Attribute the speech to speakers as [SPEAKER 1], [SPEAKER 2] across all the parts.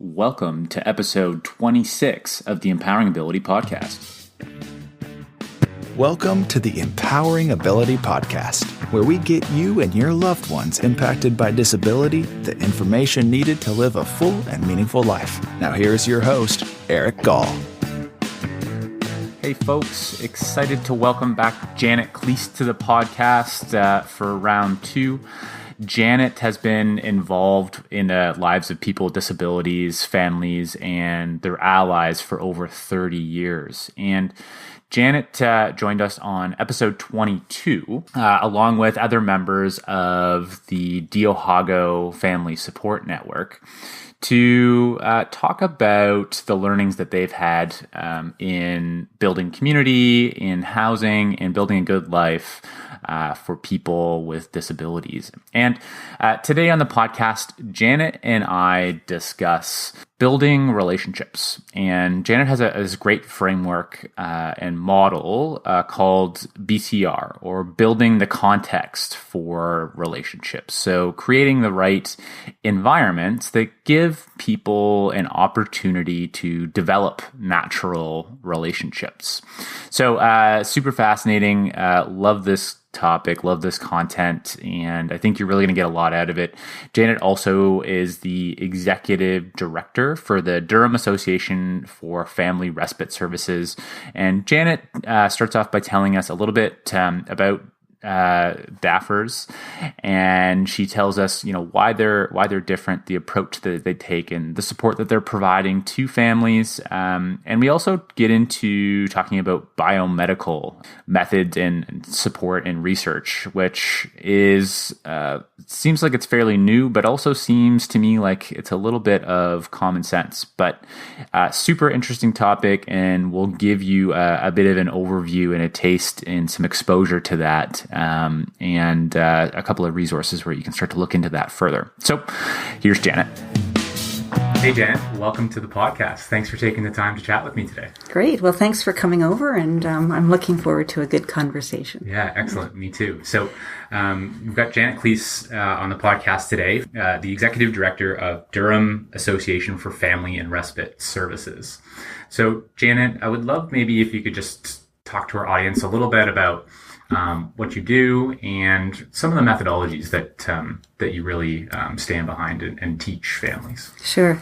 [SPEAKER 1] Welcome to episode 26 of the Empowering Ability Podcast.
[SPEAKER 2] Welcome to the Empowering Ability Podcast, where we get you and your loved ones impacted by disability the information needed to live a full and meaningful life. Now here's your host, Eric Gall.
[SPEAKER 1] Hey folks, excited to welcome back Janet Klees to the podcast for round 2. Janet has been involved in the lives of people with disabilities, families, and their allies for over 30 years. And Janet joined us on episode 22, along with other members of the Deohaeko Family Support Network, to talk about the learnings that they've had in building community, in housing, and building a good life for people with disabilities. And today on the podcast, Janet and I discuss building relationships. And Janet has a great framework and model called BCR, or building the context for relationships. So creating the right environments that give people an opportunity to develop natural relationships. So super fascinating. Love this topic, love this content, and I think you're really going to get a lot out of it. Janet also is the executive director for the Durham Association for Family Respite Services. And Janet starts off by telling us a little bit about DAFers, and she tells us, why they're different, the approach that they take, and the support that they're providing to families. And we also get into talking about biomedical methods and support and research, which is seems like it's fairly new, but also seems to me like it's a little bit of common sense. But super interesting topic, and we'll give you a bit of an overview and a taste and some exposure to that. And a couple of resources where you can start to look into that further. So here's Janet. Hey, Janet, welcome to the podcast. Thanks for taking the time to chat with me today.
[SPEAKER 3] Great. Well, thanks for coming over, and I'm looking forward to a good conversation.
[SPEAKER 1] Yeah, excellent. Me too. So we've got Janet Klees on the podcast today, the Executive Director of Durham Association for Family and Respite Services. So, Janet, I would love maybe if you could just talk to our audience a little bit about what you do and some of the methodologies that you really stand behind and teach families.
[SPEAKER 3] Sure.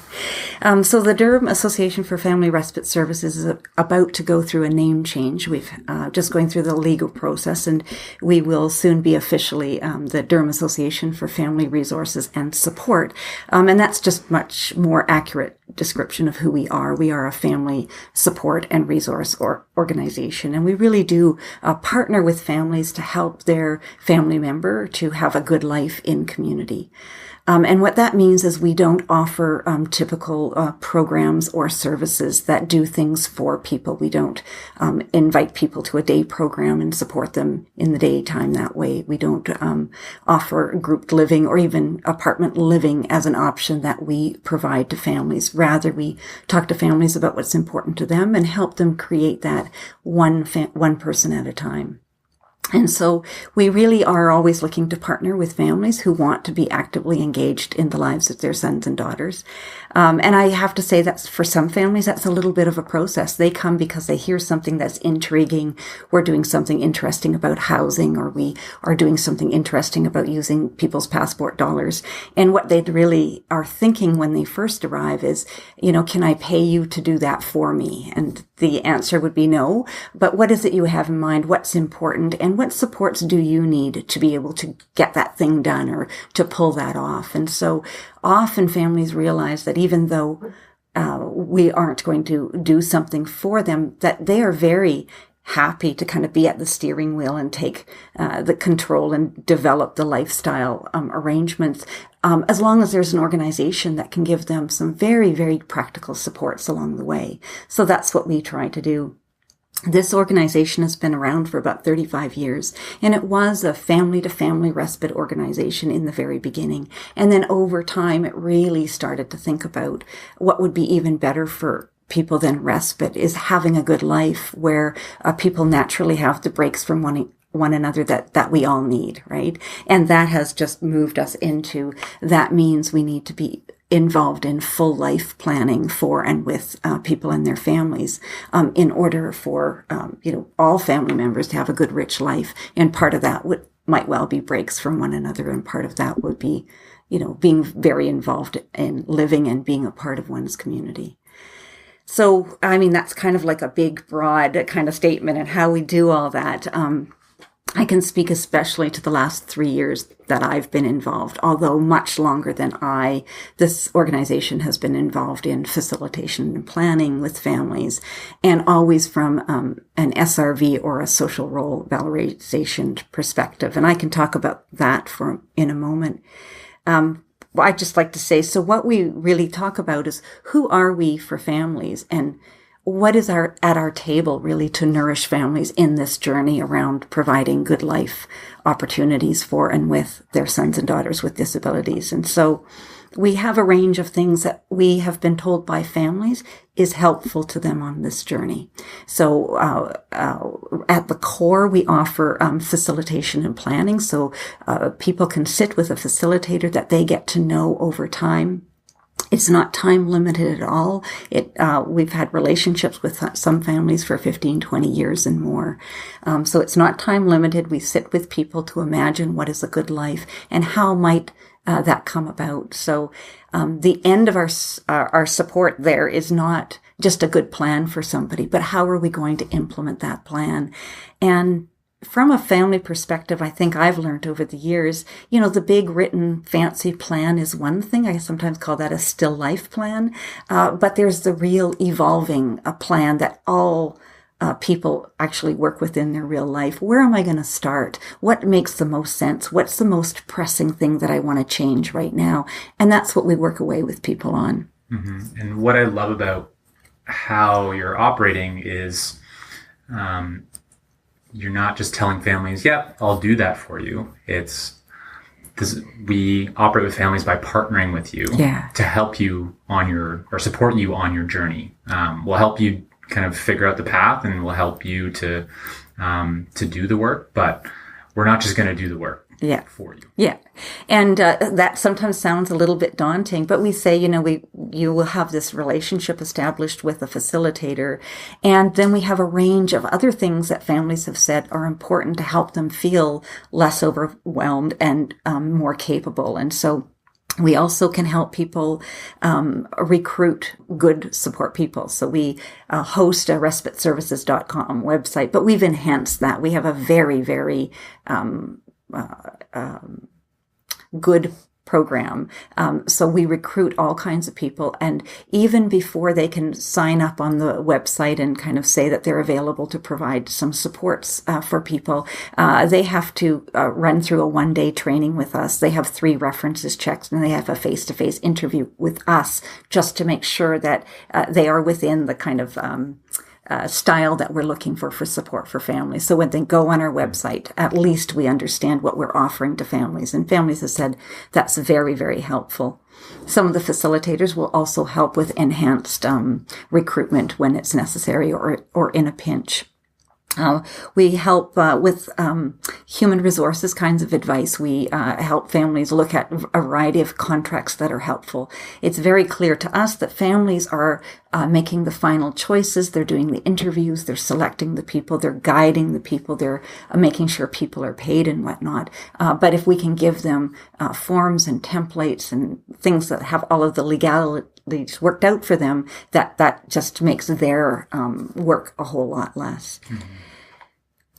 [SPEAKER 3] So the Durham Association for Family Respite Services is about to go through a name change. We've just going through the legal process, and we will soon be officially the Durham Association for Family Resources and Support. And that's just much more accurate description of who we are. We are a family support and resource organization, and we really do partner with families to help their family member to have a good life in community. And what that means is we don't offer typical programs or services that do things for people. We don't invite people to a day program and support them in the daytime that way. We don't offer grouped living or even apartment living as an option that we provide to families. Rather, we talk to families about what's important to them and help them create that one person at a time. And so we really are always looking to partner with families who want to be actively engaged in the lives of their sons and daughters. And I have to say that for some families, that's a little bit of a process. They come because they hear something that's intriguing. We're doing something interesting about housing, or we are doing something interesting about using people's passport dollars. And what they really are thinking when they first arrive is, can I pay you to do that for me? And the answer would be no. But what is it you have in mind? What's important? And what supports do you need to be able to get that thing done or to pull that off? And so often families realize that even though we aren't going to do something for them, that they are very happy to kind of be at the steering wheel and take the control and develop the lifestyle arrangements, as long as there's an organization that can give them some very, very practical supports along the way. So that's what we try to do. This organization has been around for about 35 years, and it was a family-to-family respite organization in the very beginning. And then over time, it really started to think about what would be even better for people than respite, is having a good life where people naturally have the breaks from one another that we all need, right? And that has just moved us into, that means we need to be involved in full life planning for and with people and their families, in order for all family members to have a good, rich life. And part of that might well be breaks from one another, and part of that would be, being very involved in living and being a part of one's community. So, I mean, that's kind of like a big, broad kind of statement and how we do all that. I can speak especially to the last 3 years that I've been involved, although much longer than this organization has been involved in facilitation and planning with families, and always from an SRV or a social role valorization perspective. And I can talk about that in a moment. I'd just like to say, so what we really talk about is who are we for families, and what is at our table really to nourish families in this journey around providing good life opportunities for and with their sons and daughters with disabilities. And so we have a range of things that we have been told by families is helpful to them on this journey. So at the core, we offer facilitation and planning. So people can sit with a facilitator that they get to know over time. It's not time limited at all. We've had relationships with some families for 15, 20 years and more. So it's not time limited. We sit with people to imagine what is a good life and how might that come about. So the end of our support there is not just a good plan for somebody, but how are we going to implement that plan? And from a family perspective, I think I've learned over the years, the big written fancy plan is one thing. I sometimes call that a still life plan. But there's the real evolving plan that all people actually work within their real life. Where am I going to start? What makes the most sense? What's the most pressing thing that I want to change right now? And that's what we work away with people on.
[SPEAKER 1] Mm-hmm. And what I love about how you're operating is, you're not just telling families, yeah, I'll do that for you. We operate with families by partnering with you to help you or support you on your journey. We'll help you kind of figure out the path, and we'll help you to do the work, but we're not just going to do the work for you.
[SPEAKER 3] Yeah. And that sometimes sounds a little bit daunting, but we say, you will have this relationship established with a facilitator. And then we have a range of other things that families have said are important to help them feel less overwhelmed and more capable. And so we also can help people recruit good support people. So we host a respiteservices.com website, but we've enhanced that. We have a very, very good program. So we recruit all kinds of people, and even before they can sign up on the website and kind of say that they're available to provide some supports for people, they have to run through a one-day training with us. They have 3 references checked, and they have a face-to-face interview with us just to make sure that they are within the kind of style that we're looking for support for families. So when they go on our website, at least we understand what we're offering to families. And families have said that's very, very helpful. Some of the facilitators will also help with enhanced recruitment when it's necessary or in a pinch. We help with human resources kinds of advice. We help families look at a variety of contracts that are helpful. It's very clear to us that families are making the final choices. They're doing the interviews. They're selecting the people. They're guiding the people. They're making sure people are paid and whatnot. But if we can give them forms and templates and things that have all of the legalities worked out for them, that just makes their work a whole lot less. Mm-hmm.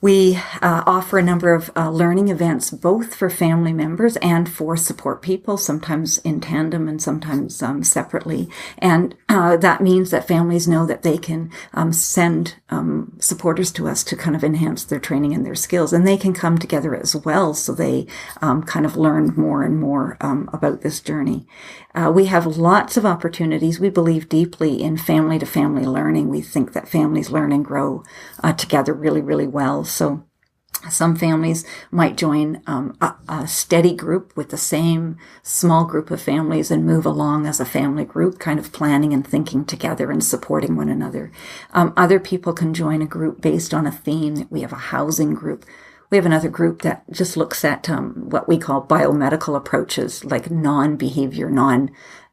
[SPEAKER 3] We offer a number of learning events, both for family members and for support people, sometimes in tandem and sometimes separately. And that means that families know that they can send supporters to us to kind of enhance their training and their skills. And they can come together as well, so they kind of learn more and more about this journey. We have lots of opportunities. We believe deeply in family-to-family learning. We think that families learn and grow together really, really well. So some families might join a steady group with the same small group of families and move along as a family group, kind of planning and thinking together and supporting one another. Other people can join a group based on a theme. We have a housing group. We have another group that just looks at what we call biomedical approaches, like non-behavior,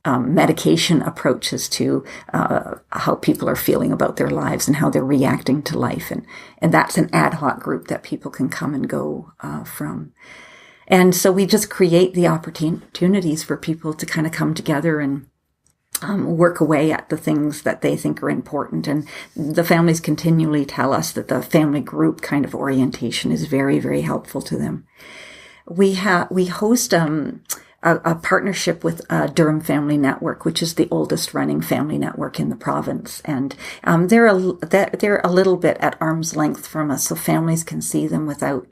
[SPEAKER 3] medication approaches to how people are feeling about their lives and how they're reacting to life. And that's an ad hoc group that people can come and go from. And so we just create the opportunities for people to kind of come together and work away at the things that they think are important. And the families continually tell us that the family group kind of orientation is very, very helpful to them. We host a partnership with Durham Family Network, which is the oldest running family network in the province. And they're a little bit at arm's length from us, so families can see them without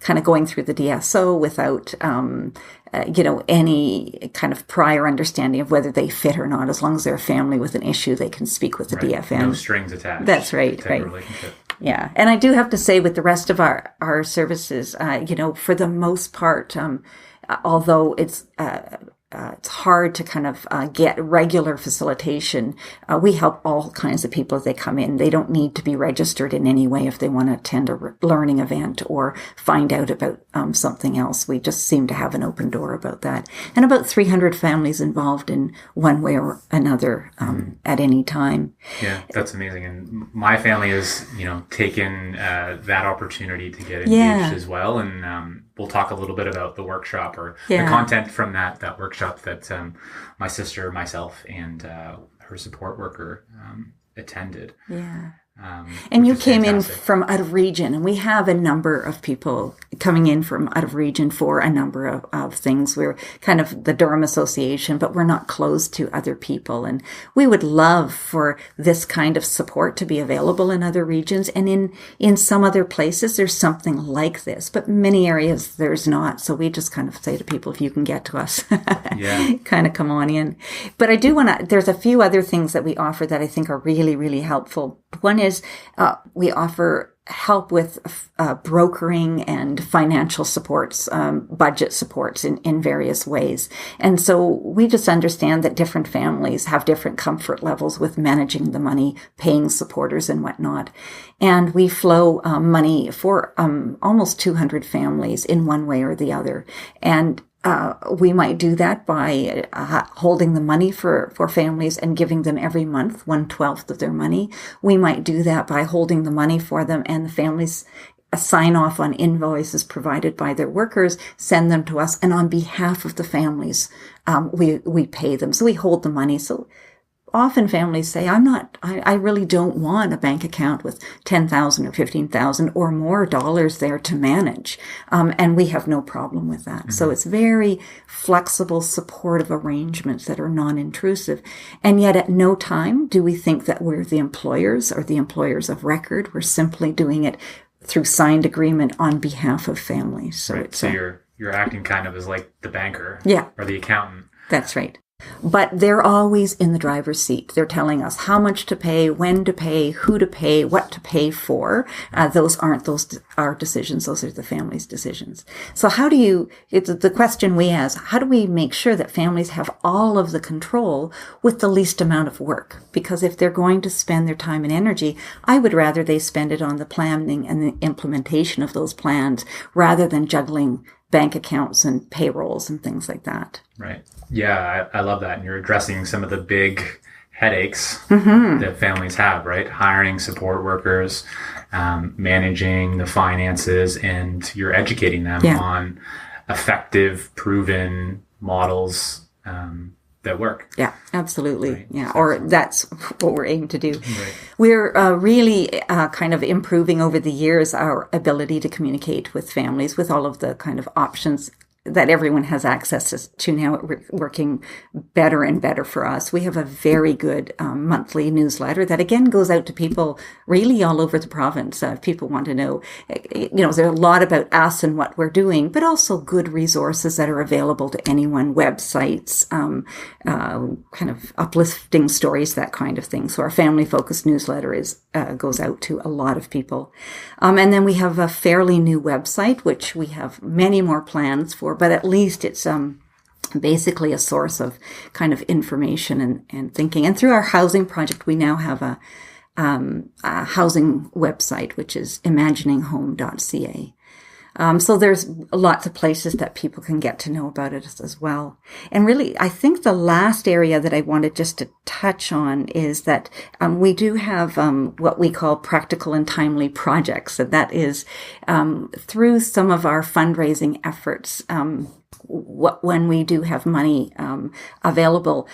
[SPEAKER 3] kind of going through the DSO, without any kind of prior understanding of whether they fit or not. As long as they're a family with an issue, they can speak with the DFN.
[SPEAKER 1] No strings attached.
[SPEAKER 3] That's right. Right.
[SPEAKER 1] Relationship.
[SPEAKER 3] Yeah. And I do have to say, with the rest of our services, for the most part, although it's hard to kind of get regular facilitation, we help all kinds of people as they come in. They don't need to be registered in any way if they want to attend a learning event or find out about something else. We just seem to have an open door about that. And about 300 families involved in one way or another at any time.
[SPEAKER 1] Yeah, that's amazing. And my family has, taken that opportunity to get engaged as well. And we'll talk a little bit about the workshop or the content from that workshop that my sister, myself, and her support worker attended.
[SPEAKER 3] Yeah. And you came in from out of region, and we have a number of people coming in from out of region for a number of things. We're kind of the Durham Association, but we're not closed to other people. And we would love for this kind of support to be available in other regions. And in some other places, there's something like this, but many areas there's not. So we just kind of say to people, if you can get to us, kind of come on in. But I do want to, there's a few other things that we offer that I think are really, really helpful. One is we offer help with brokering and financial supports, budget supports in various ways. And so we just understand that different families have different comfort levels with managing the money, paying supporters and whatnot. And we flow money for almost 200 families in one way or the other. And we might do that by holding the money for families and giving them every month 1/12 of their money. We might do that by holding the money for them, and the families sign off on invoices provided by their workers, send them to us, and on behalf of the families, we pay them. So we hold the money. So often families say, I really don't want a bank account with $10,000 or $15,000 or more dollars there to manage. And we have no problem with that. Mm-hmm. So it's very flexible, supportive arrangements that are non-intrusive. And yet at no time do we think that we're the employers or the employers of record. We're simply doing it through signed agreement on behalf of families. So,
[SPEAKER 1] right. So you're acting kind of as like the banker or the accountant.
[SPEAKER 3] That's right. But they're always in the driver's seat. They're telling us how much to pay, when to pay, who to pay, what to pay for. Those aren't our decisions. Those are the family's decisions. So it's the question we ask, how do we make sure that families have all of the control with the least amount of work? Because if they're going to spend their time and energy, I would rather they spend it on the planning and the implementation of those plans rather than juggling bank accounts and payrolls and things like that.
[SPEAKER 1] Right. Yeah, I love that. And you're addressing some of the big headaches that families have, right? Hiring support workers, managing the finances, and you're educating them on effective, proven models that work.
[SPEAKER 3] Yeah, absolutely. Right. Yeah, or that's what we're aiming to do. Right. We're really kind of improving over the years our ability to communicate with families with all of the kind of options that everyone has access to now, working better and better for us. We have a very good monthly newsletter that again goes out to people really all over the province. If people want to know, there's a lot about us and what we're doing, but also good resources that are available to anyone, websites, kind of uplifting stories, that kind of thing. So our family focused newsletter goes out to a lot of people. And then we have a fairly new website, which we have many more plans for, but at least it's basically a source of kind of information and thinking. And through our housing project, we now have a housing website, which is imagininghome.ca. So there's lots of places that people can get to know about it as well. And really, I think the last area that I wanted just to touch on is that we do have what we call practical and timely projects. And that is through some of our fundraising efforts. When we do have money available,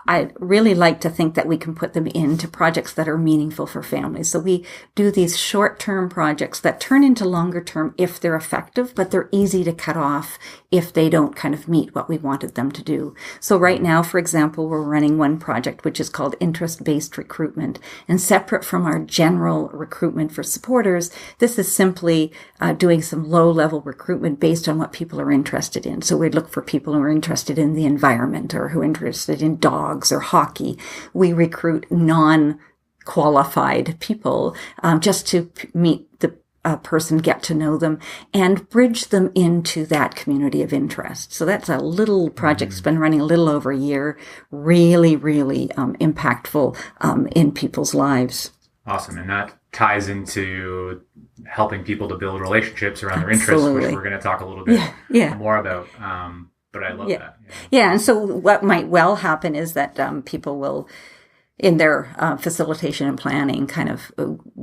[SPEAKER 3] I really like to think that we can put them into projects that are meaningful for families. So we do these short-term projects that turn into longer-term if they're effective, but they're easy to cut off if they don't kind of meet what we wanted them to do. So right now, for example, we're running one project which is called interest-based recruitment. And separate from our general recruitment for supporters, this is simply doing some low-level recruitment based on what people are interested in. So we'd look for people who are interested in the environment or who are interested in dogs or hockey. We recruit non-qualified people just to meet the person, get to know them, and bridge them into that community of interest. So that's a little project that's been running a little over a year, really, really impactful in people's lives.
[SPEAKER 1] Awesome. And that ties into helping people to build relationships around their interests, which we're going to talk a little bit more about. But I love that.
[SPEAKER 3] Yeah. And so what might well happen is that people will, in their facilitation and planning, kind of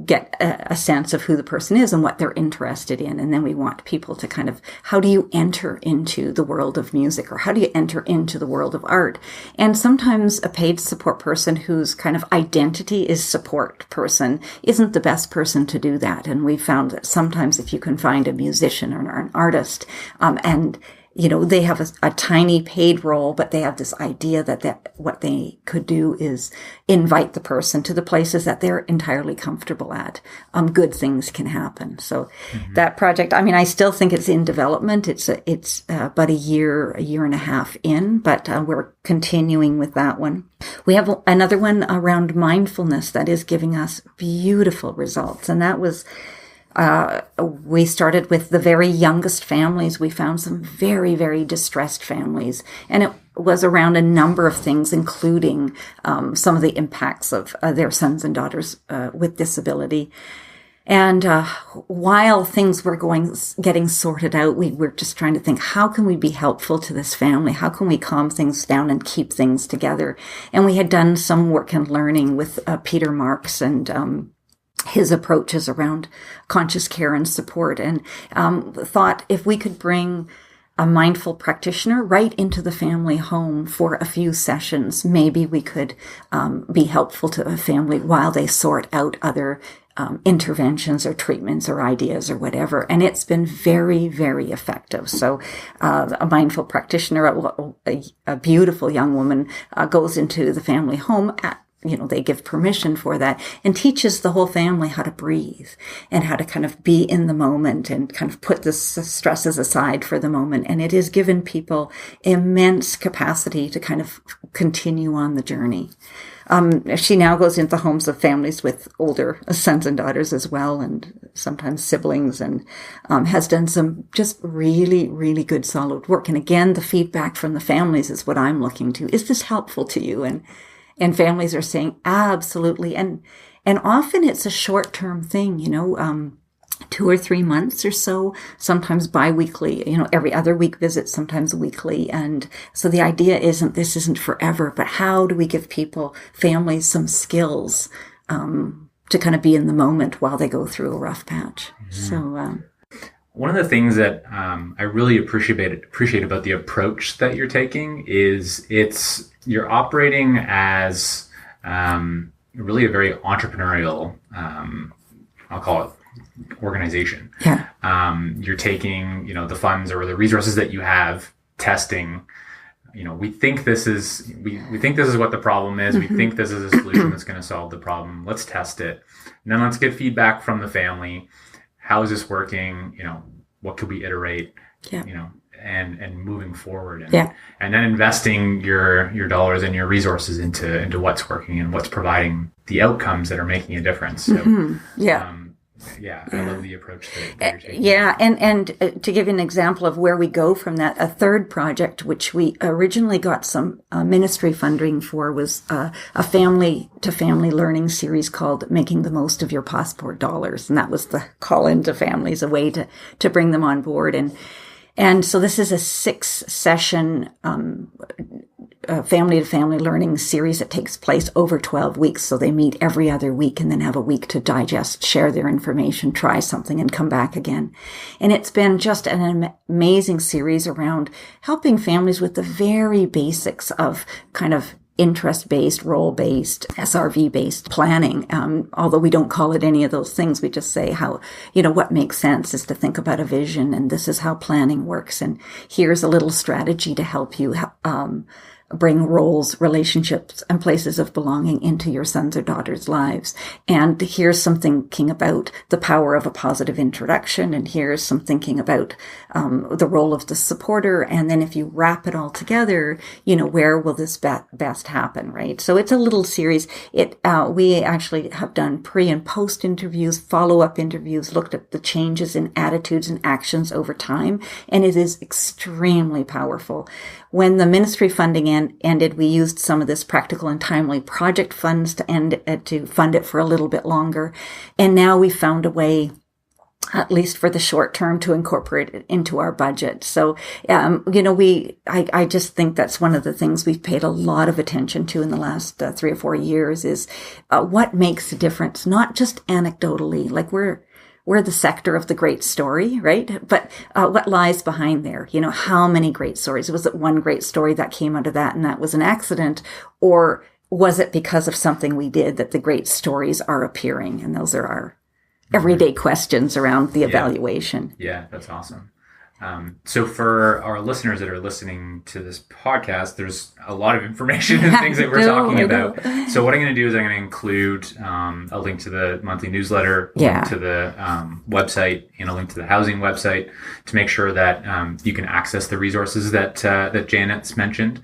[SPEAKER 3] get a sense of who the person is and what they're interested in. And then we want people to kind of, how do you enter into the world of music, or how do you enter into the world of art? And sometimes a paid support person whose kind of identity is support person isn't the best person to do that. And we found that sometimes if you can find a musician or an artist, and they have a tiny paid role, but they have this idea that what they could do is invite the person to the places that they're entirely comfortable at. Good things can happen. So that project, I still think it's in development. It's about a year and a half in, but we're continuing with that one. We have another one around mindfulness that is giving us beautiful results. And that was, we started with the very youngest families. We found some very, very distressed families, and it was around a number of things, including some of the impacts of their sons and daughters with disability. And while things were getting sorted out, we were just trying to think, how can we be helpful to this family? How can we calm things down and keep things together? And we had done some work and learning with Peter Marks and his approaches around conscious care and support, and thought if we could bring a mindful practitioner right into the family home for a few sessions, maybe we could be helpful to a family while they sort out other interventions or treatments or ideas or whatever. And it's been very, very effective. So a mindful practitioner, a beautiful young woman, goes into the family home they give permission for that, and teaches the whole family how to breathe and how to kind of be in the moment and kind of put the stresses aside for the moment. And it has given people immense capacity to kind of continue on the journey. She now goes into homes of families with older sons and daughters as well, and sometimes siblings, and has done some just really, really good solid work. And again, the feedback from the families is what I'm looking to. Is this helpful to you? And families are saying absolutely. And often it's a short-term thing, 2 or 3 months or so, sometimes bi-weekly, every other week visit, sometimes weekly. And so the idea this isn't forever, but how do we give families some skills to kind of be in the moment while they go through a rough patch? Mm-hmm. So
[SPEAKER 1] one of the things that I really appreciate about the approach that you're taking is you're operating as really a very entrepreneurial, I'll call it, organization.
[SPEAKER 3] Yeah.
[SPEAKER 1] You're taking, the funds or the resources that you have, testing. We think this is what the problem is.
[SPEAKER 3] Mm-hmm.
[SPEAKER 1] We think this is a solution that's going to solve the problem. Let's test it, and then let's get feedback from the family. How is this working? What could we iterate?
[SPEAKER 3] Yeah.
[SPEAKER 1] And moving forward,
[SPEAKER 3] and
[SPEAKER 1] then investing your dollars and your resources into what's working and what's providing the outcomes that are making a difference. So, Yeah, I love the approach that you're taking.
[SPEAKER 3] Yeah, and to give you an example of where we go from that, a third project, which we originally got some ministry funding for, was a family-to-family learning series called Making the Most of Your Passport Dollars. And that was the call into families, a way to bring them on board. And so this is a 6-session family-to-family learning series that takes place over 12 weeks. So they meet every other week and then have a week to digest, share their information, try something, and come back again. And it's been just an amazing series around helping families with the very basics of kind of interest-based, role-based, SRV-based planning. Although we don't call it any of those things, we just say how, what makes sense is to think about a vision, and this is how planning works. And here's a little strategy to help you bring roles, relationships, and places of belonging into your sons or daughters' lives. And here's some thinking about the power of a positive introduction. And here's some thinking about the role of the supporter. And then if you wrap it all together, where will this best happen, right? So it's a little series. We actually have done pre and post interviews, follow-up interviews, looked at the changes in attitudes and actions over time. And it is extremely powerful. When the ministry funding ended, we used some of this practical and timely project funds to fund it for a little bit longer. And now we found a way, at least for the short term, to incorporate it into our budget. So, I just think that's one of the things we've paid a lot of attention to in the last 3 or 4 years is what makes a difference, not just anecdotally, like we're the sector of the great story, right? But what lies behind there? How many great stories? Was it one great story that came out of that and that was an accident? Or was it because of something we did that the great stories are appearing? And those are our everyday questions around the evaluation.
[SPEAKER 1] Yeah, that's awesome. So for our listeners that are listening to this podcast, there's a lot of information and things that we're talking about. So what I'm going to do is I'm going to include a link to the monthly newsletter, a link to the website, and a link to the housing website to make sure that you can access the resources that Janet's mentioned.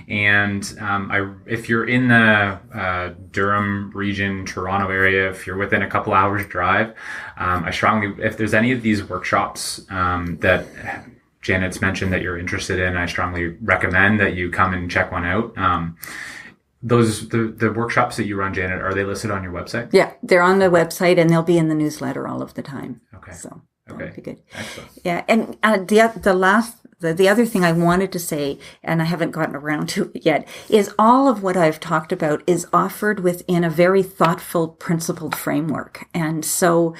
[SPEAKER 1] And if you're in the Durham region, Toronto area, if you're within a couple hours drive, if there's any of these workshops that Janet's mentioned that you're interested in, I strongly recommend that you come and check one out. The workshops that you run, Janet, are they listed on your website?
[SPEAKER 3] Yeah, they're on the website and they'll be in the newsletter all of the time.
[SPEAKER 1] Okay.
[SPEAKER 3] So
[SPEAKER 1] okay.
[SPEAKER 3] that'll be good.
[SPEAKER 1] Excellent.
[SPEAKER 3] Yeah, and the other thing I wanted to say, and I haven't gotten around to it yet, is all of what I've talked about is offered within a very thoughtful, principled framework. And so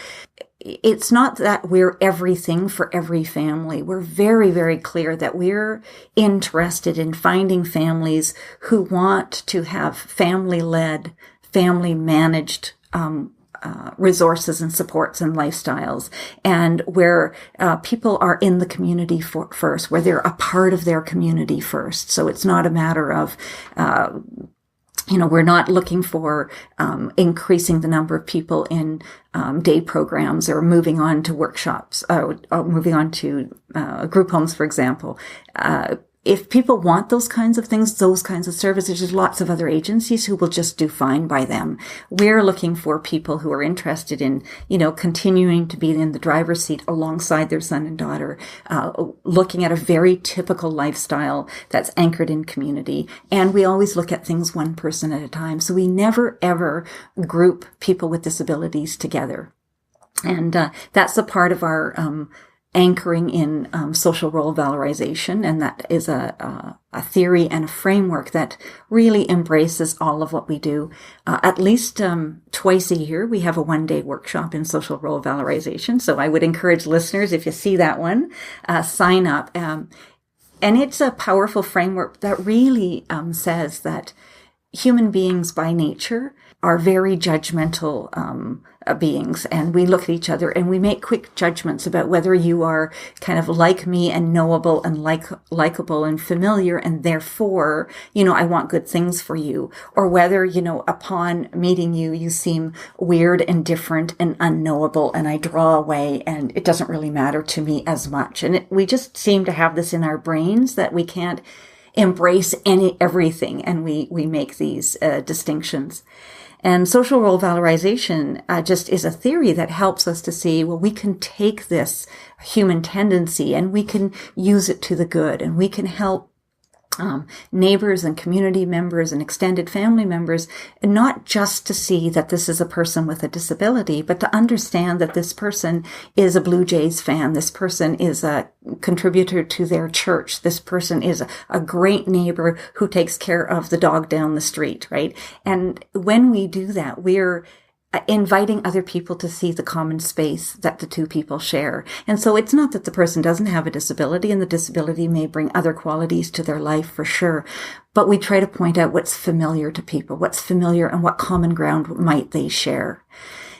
[SPEAKER 3] it's not that we're everything for every family. We're very, very clear that we're interested in finding families who want to have family-led, family-managed resources and supports and lifestyles, and where people are in the community first, where they're a part of their community first. So it's not a matter of we're not looking for increasing the number of people in day programs or moving on to workshops, moving on to group homes, for example. If people want those kinds of things, those kinds of services, there's lots of other agencies who will just do fine by them. We're looking for people who are interested in, continuing to be in the driver's seat alongside their son and daughter, looking at a very typical lifestyle that's anchored in community. And we always look at things one person at a time. So we never, ever group people with disabilities together. And that's a part of our anchoring in social role valorization, and that is a theory and a framework that really embraces all of what we do. At least twice a year, we have a one-day workshop in social role valorization. So I would encourage listeners, if you see that one, sign up. And it's a powerful framework that really says that human beings by nature are very judgmental beings, and we look at each other and we make quick judgments about whether you are kind of like me and knowable and likable and familiar, and therefore, I want good things for you, or whether, upon meeting you, you seem weird and different and unknowable, and I draw away and it doesn't really matter to me as much. And we just seem to have this in our brains that we can't embrace everything, and we make these distinctions. And social role valorization just is a theory that helps us to see, well, we can take this human tendency and we can use it to the good, and we can help neighbors and community members and extended family members, and not just to see that this is a person with a disability, but to understand that this person is a Blue Jays fan. This person is a contributor to their church. This person is a great neighbor who takes care of the dog down the street, right? And when we do that, we're inviting other people to see the common space that the two people share. And so it's not that the person doesn't have a disability, and the disability may bring other qualities to their life for sure, but we try to point out what's familiar to people, what's familiar and what common ground might they share.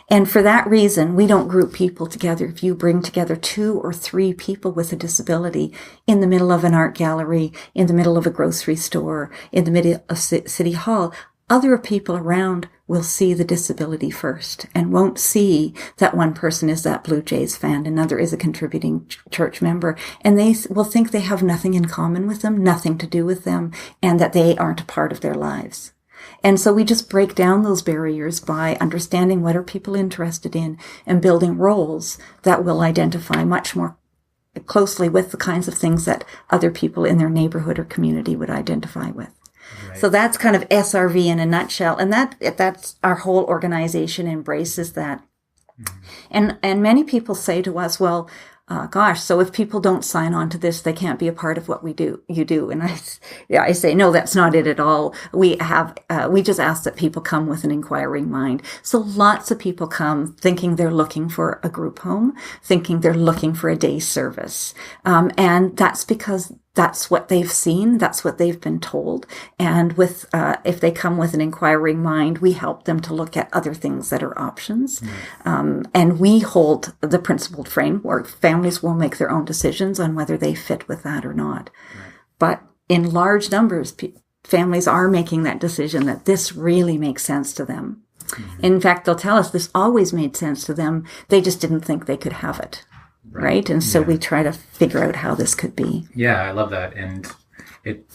[SPEAKER 3] And for that reason, we don't group people together. If you bring together 2 or 3 people with a disability in the middle of an art gallery, in the middle of a grocery store, in the middle of City Hall, other people around will see the disability first and won't see that one person is that Blue Jays fan, another is a contributing church member, and they will think they have nothing in common with them, nothing to do with them, and that they aren't a part of their lives. And so we just break down those barriers by understanding what are people interested in and building roles that will identify much more closely with the kinds of things that other people in their neighborhood or community would identify with. Right. So that's kind of SRV in a nutshell. And that's our whole organization embraces that. Mm-hmm. And many people say to us, well, gosh, so if people don't sign on to this, they can't be a part of what we do. You do. And I say, no, that's not it at all. We just ask that people come with an inquiring mind. So lots of people come thinking they're looking for a group home, thinking they're looking for a day service. And that's because that's what they've seen. That's what they've been told. And if they come with an inquiring mind, we help them to look at other things that are options. Mm-hmm. And we hold the principled framework. Families will make their own decisions on whether they fit with that or not. Right. But in large numbers, families are making that decision that this really makes sense to them. Mm-hmm. In fact, they'll tell us this always made sense to them. They just didn't think they could have it. Right. And so we try to figure out how this could be.
[SPEAKER 1] Yeah, I love that. And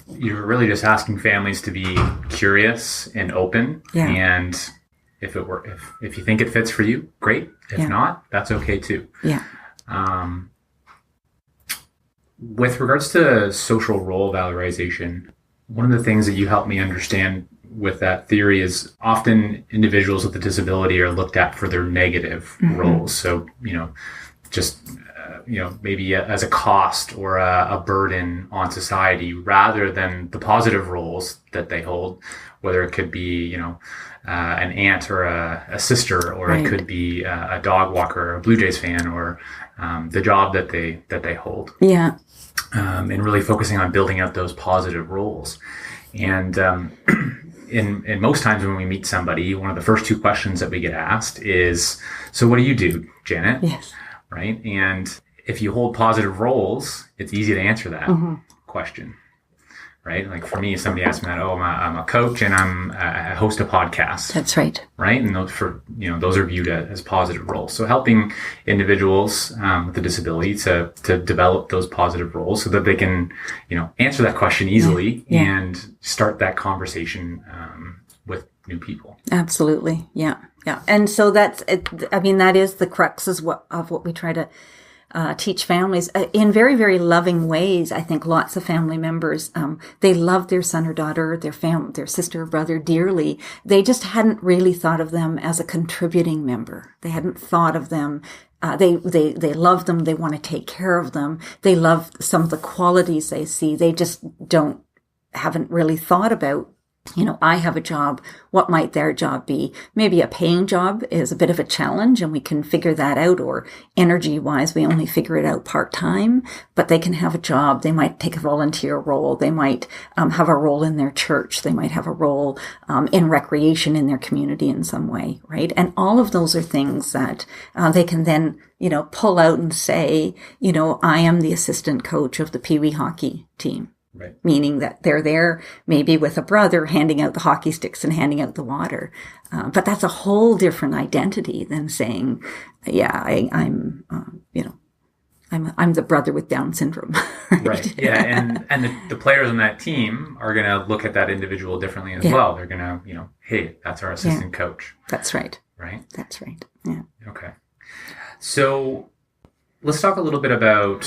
[SPEAKER 1] you're really just asking families to be curious and open. Yeah. And if you think it fits for you, great. If not, that's okay too.
[SPEAKER 3] Yeah.
[SPEAKER 1] With regards to social role valorization, one of the things that you helped me understand with that theory is often individuals with a disability are looked at for their negative roles. So, maybe as a cost or a burden on society, rather than the positive roles that they hold, whether it could be, an aunt or a sister, or It could be a dog walker, or a Blue Jays fan, or the job that they hold.
[SPEAKER 3] Yeah.
[SPEAKER 1] And really focusing on building out those positive roles. And in most times when we meet somebody, one of the first 2 questions that we get asked is, so what do you do, Janet?
[SPEAKER 3] Yes.
[SPEAKER 1] Right? And if you hold positive roles, it's easy to answer that question, right? Like for me, somebody asked me that, I'm a coach and I host a podcast.
[SPEAKER 3] That's right.
[SPEAKER 1] Right? And those are viewed as positive roles. So helping individuals with a disability to develop those positive roles so that they can, answer that question easily and start that conversation with new people.
[SPEAKER 3] Absolutely. Yeah. Yeah. And so that's it. I mean, that is the crux of what we try to teach families in very, very loving ways. I think lots of family members, they love their son or daughter, their sister or brother dearly. They just hadn't really thought of them as a contributing member. They hadn't thought of them. They love them. They want to take care of them. They love some of the qualities they see. They just haven't really thought about, I have a job. What might their job be? Maybe a paying job is a bit of a challenge and we can figure that out, or energy wise, we only figure it out part-time, but they can have a job. They might take a volunteer role. They might have a role in their church. They might have a role in recreation in their community in some way, right? And all of those are things that they can then, pull out and say, I am the assistant coach of the Pee Wee hockey team.
[SPEAKER 1] Right.
[SPEAKER 3] Meaning that they're there maybe with a brother handing out the hockey sticks and handing out the water. But that's a whole different identity than saying, I'm I'm the brother with Down syndrome.
[SPEAKER 1] Right. Yeah. And the players on that team are going to look at that individual differently as well. They're going to, hey, that's our assistant coach.
[SPEAKER 3] That's right.
[SPEAKER 1] Right.
[SPEAKER 3] That's right. Yeah.
[SPEAKER 1] Okay. So let's talk a little bit about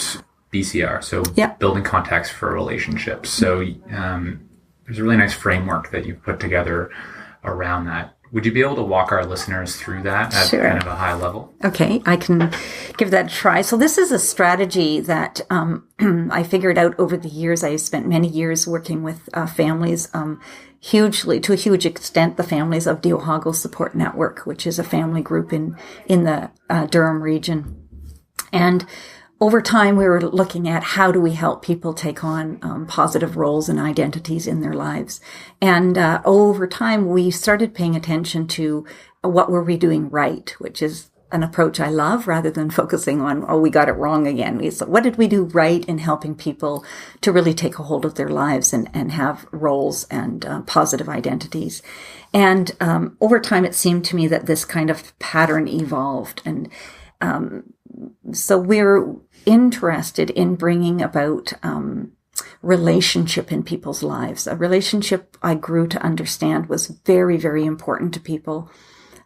[SPEAKER 1] BCR. So building context for relationships. So there's a really nice framework that you've put together around that. Would you be able to walk our listeners through that at kind of a high level?
[SPEAKER 3] Okay, I can give that a try. So this is a strategy that I figured out over the years. I spent many years working with families, to a huge extent, the families of Deohaeko Support Network, which is a family group in the Durham region. And over time, we were looking at how do we help people take on positive roles and identities in their lives. And over time, we started paying attention to what were we doing right, which is an approach I love, rather than focusing on, we got it wrong again. So what did we do right in helping people to really take a hold of their lives and have roles and positive identities? And over time, it seemed to me that this kind of pattern evolved. And so we're interested in bringing about relationship in people's lives. A relationship, I grew to understand, was very, very important to people.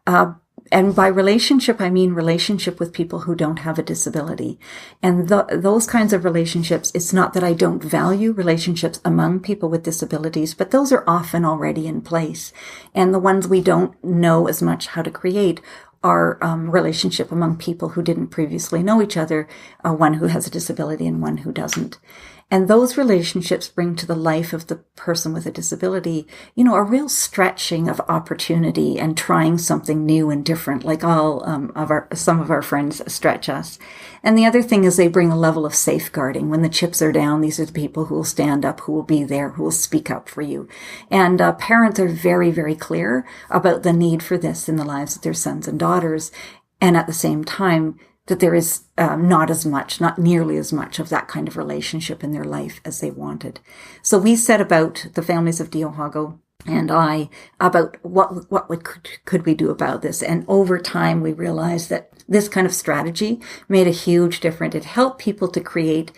[SPEAKER 3] And by relationship, I mean relationship with people who don't have a disability. And those kinds of relationships, it's not that I don't value relationships among people with disabilities, but those are often already in place. And the ones we don't know as much how to create are relationship among people who didn't previously know each other, one who has a disability and one who doesn't. And those relationships bring to the life of the person with a disability, a real stretching of opportunity and trying something new and different, like some of our friends stretch us. And the other thing is they bring a level of safeguarding. When the chips are down, these are the people who will stand up, who will be there, who will speak up for you. And parents are very, very clear about the need for this in the lives of their sons and daughters. And at the same time, that there is not nearly as much of that kind of relationship in their life as they wanted. So we set about, the families of Deohaeko and I, about what could we do about this. And over time, we realized that this kind of strategy made a huge difference. It helped people to create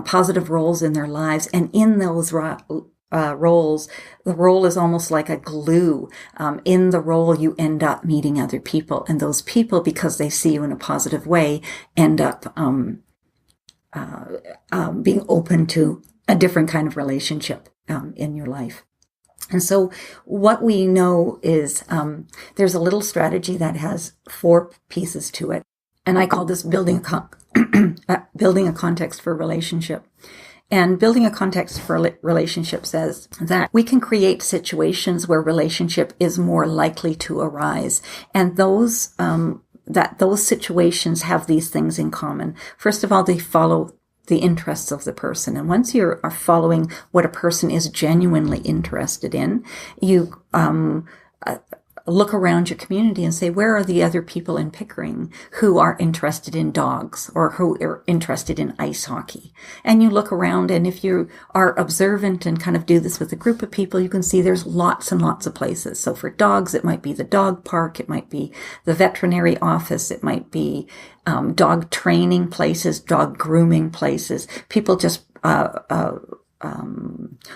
[SPEAKER 3] positive roles in their lives. And in those roles, the role is almost like a glue. In the role, you end up meeting other people, and those people, because they see you in a positive way, end up being open to a different kind of relationship in your life. And so what we know is there's a little strategy that has 4 pieces to it, and I call this building a context for relationship. And building a context for relationship says that we can create situations where relationship is more likely to arise. And those situations have these things in common. First of all, they follow the interests of the person. And once you are following what a person is genuinely interested in, you look around your community and say, where are the other people in Pickering who are interested in dogs or who are interested in ice hockey? And you look around, and if you are observant and kind of do this with a group of people, you can see there's lots and lots of places. So for dogs, it might be the dog park, it might be the veterinary office, it might be dog training places, dog grooming places, people just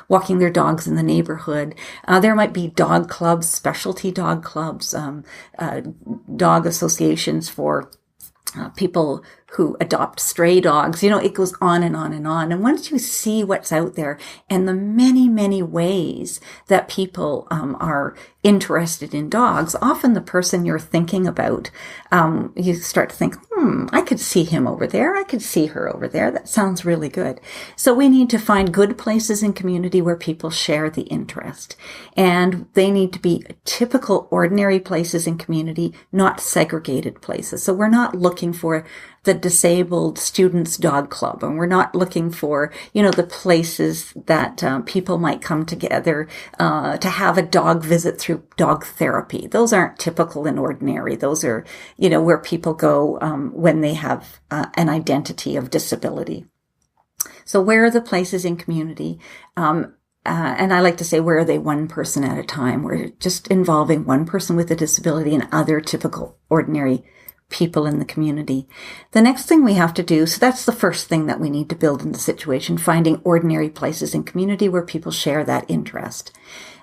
[SPEAKER 3] walking their dogs in the neighborhood. There might be dog clubs, specialty dog clubs, dog associations for people who adopt stray dogs. It goes on and on and on. And once you see what's out there and the many, many ways that people are interested in dogs, often the person you're thinking about, you start to think, I could see him over there. I could see her over there. That sounds really good. So we need to find good places in community where people share the interest. And they need to be typical, ordinary places in community, not segregated places. So we're not looking for the disabled students dog club, and we're not looking for, the places that people might come together to have a dog visit through dog therapy. Those aren't typical and ordinary. Those are, where people go when they have an identity of disability. So where are the places in community? And I like to say, where are they one person at a time? We're just involving one person with a disability and other typical, ordinary people in the community. The next thing we have to do, so that's the first thing that we need to build in the situation, finding ordinary places in community where people share that interest.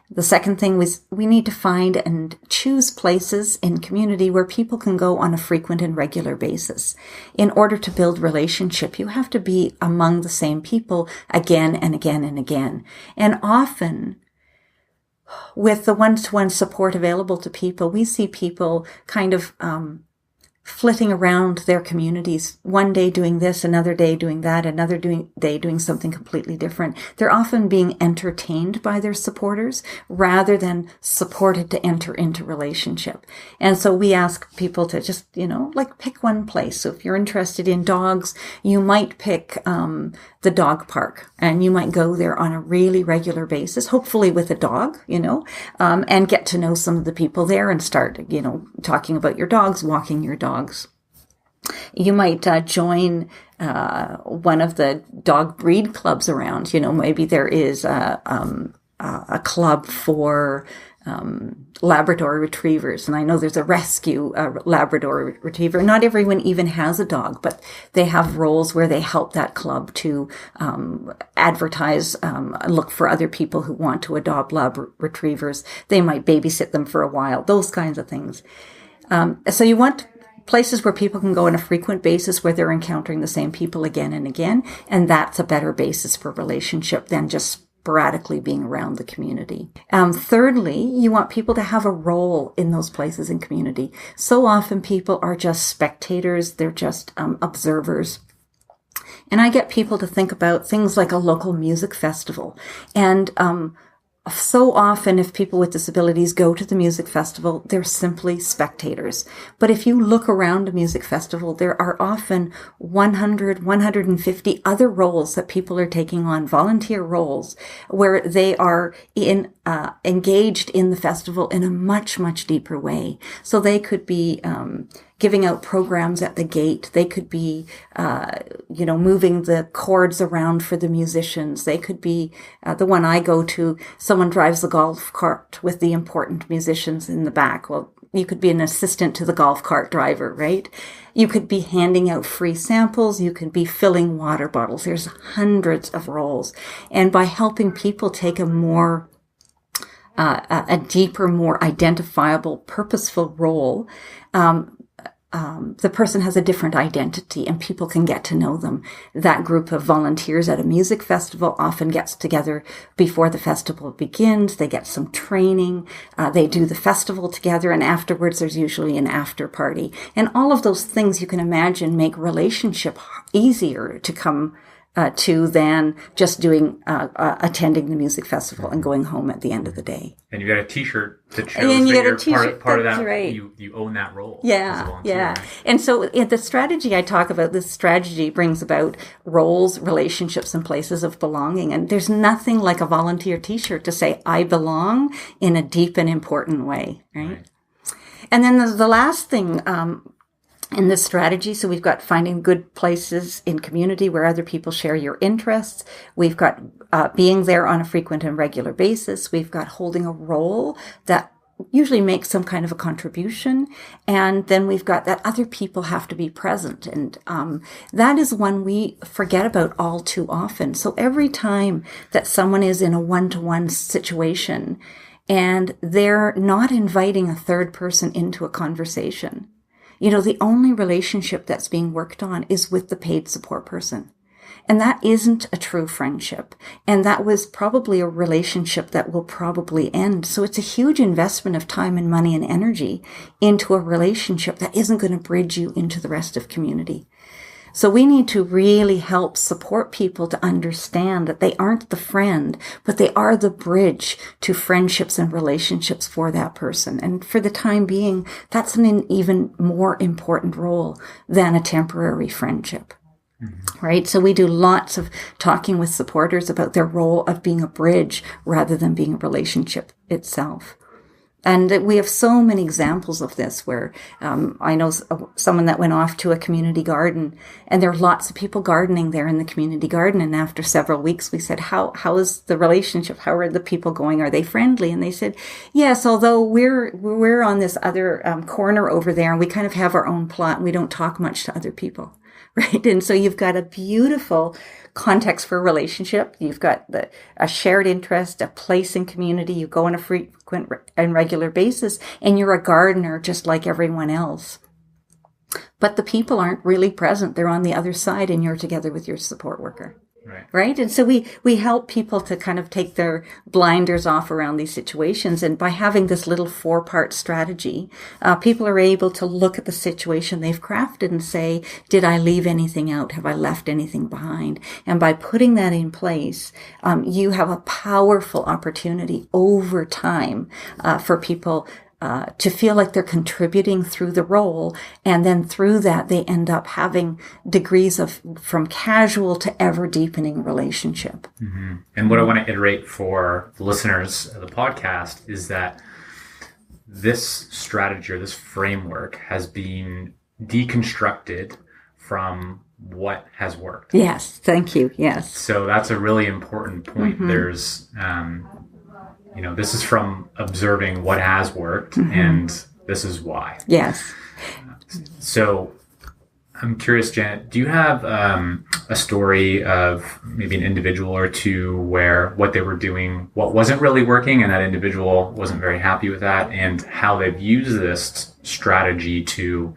[SPEAKER 3] The second thing was we need to find and choose places in community where people can go on a frequent and regular basis. In order to build relationship, you have to be among the same people again and again and again. And often, with the one-to-one support available to people, we see people kind of flitting around their communities, one day doing this, another day doing that, another day doing something completely different. They're often being entertained by their supporters rather than supported to enter into relationship. And so we ask people to just, pick one place. So if you're interested in dogs, you might pick the dog park, and you might go there on a really regular basis, hopefully with a dog, and get to know some of the people there and start, talking about your dogs, walking your dogs. You might join one of the dog breed clubs around. Maybe there is a club for Labrador retrievers, and I know there's a rescue Labrador retriever. Not everyone even has a dog, but they have roles where they help that club to advertise, look for other people who want to adopt Lab retrievers. They might babysit them for a while, those kinds of things. So you want places where people can go on a frequent basis, where they're encountering the same people again and again, and that's a better basis for relationship than just sporadically being around the community. Thirdly, you want people to have a role in those places in community. So often people are just spectators, they're just observers. And I get people to think about things like a local music festival. And so often, if people with disabilities go to the music festival, they're simply spectators. But if you look around a music festival, there are often 100, 150 other roles that people are taking on, volunteer roles, where they are engaged in the festival in a much, much deeper way. So they could be giving out programs at the gate. They could be, moving the cords around for the musicians. They could be, the one I go to, someone drives the golf cart with the important musicians in the back. Well, you could be an assistant to the golf cart driver, right? You could be handing out free samples. You could be filling water bottles. There's hundreds of roles. And by helping people take a deeper, more identifiable, purposeful role, the person has a different identity and people can get to know them. That group of volunteers at a music festival often gets together before the festival begins. They get some training. They do the festival together, and afterwards there's usually an after party. And all of those things you can imagine make relationship easier to come to than just attending the music festival and going home at the end of the day.
[SPEAKER 1] And you got a T-shirt that shows that you're part of that. Right. You own that role.
[SPEAKER 3] Yeah, yeah. And so in the strategy I talk about, this strategy brings about roles, relationships, and places of belonging. And there's nothing like a volunteer T-shirt to say, I belong in a deep and important way, right? And then the last thing in this strategy, so we've got finding good places in community where other people share your interests. We've got being there on a frequent and regular basis. We've got holding a role that usually makes some kind of a contribution. And then we've got that other people have to be present. And that is one we forget about all too often. So every time that someone is in a one-to-one situation and they're not inviting a third person into a conversation, the only relationship that's being worked on is with the paid support person. And that isn't a true friendship. And that was probably a relationship that will probably end. So it's a huge investment of time and money and energy into a relationship that isn't going to bridge you into the rest of community. So we need to really help support people to understand that they aren't the friend, but they are the bridge to friendships and relationships for that person. And for the time being, that's an even more important role than a temporary friendship. Mm-hmm. Right? So we do lots of talking with supporters about their role of being a bridge rather than being a relationship itself. And we have so many examples of this where I know someone that went off to a community garden, and there are lots of people gardening there in the community garden. And after several weeks, we said, how is the relationship? How are the people going? Are they friendly? And they said, yes, although we're on this other corner over there, and we kind of have our own plot, and we don't talk much to other people. Right. And so you've got a beautiful context for a relationship. You've got a shared interest, a place in community. You go on a frequent and regular basis, and you're a gardener just like everyone else. But the people aren't really present. They're on the other side, and you're together with your support worker. Right. And so we help people to kind of take their blinders off around these situations. And by having this little 4-part strategy, people are able to look at the situation they've crafted and say, did I leave anything out? Have I left anything behind? And by putting that in place, you have a powerful opportunity over time for people to feel like they're contributing through the role. And then through that, they end up having degrees of from casual to ever deepening relationship.
[SPEAKER 1] Mm-hmm. And what I want to iterate for the listeners of the podcast is that this strategy or this framework has been deconstructed from what has worked.
[SPEAKER 3] Yes. Thank you. Yes.
[SPEAKER 1] So that's a really important point. Mm-hmm. There's, this is from observing what has worked, mm-hmm. and this is why.
[SPEAKER 3] Yes.
[SPEAKER 1] So I'm curious, Janet, do you have a story of maybe an individual or two where what they were doing, what wasn't really working, and that individual wasn't very happy with that, and how they've used this strategy to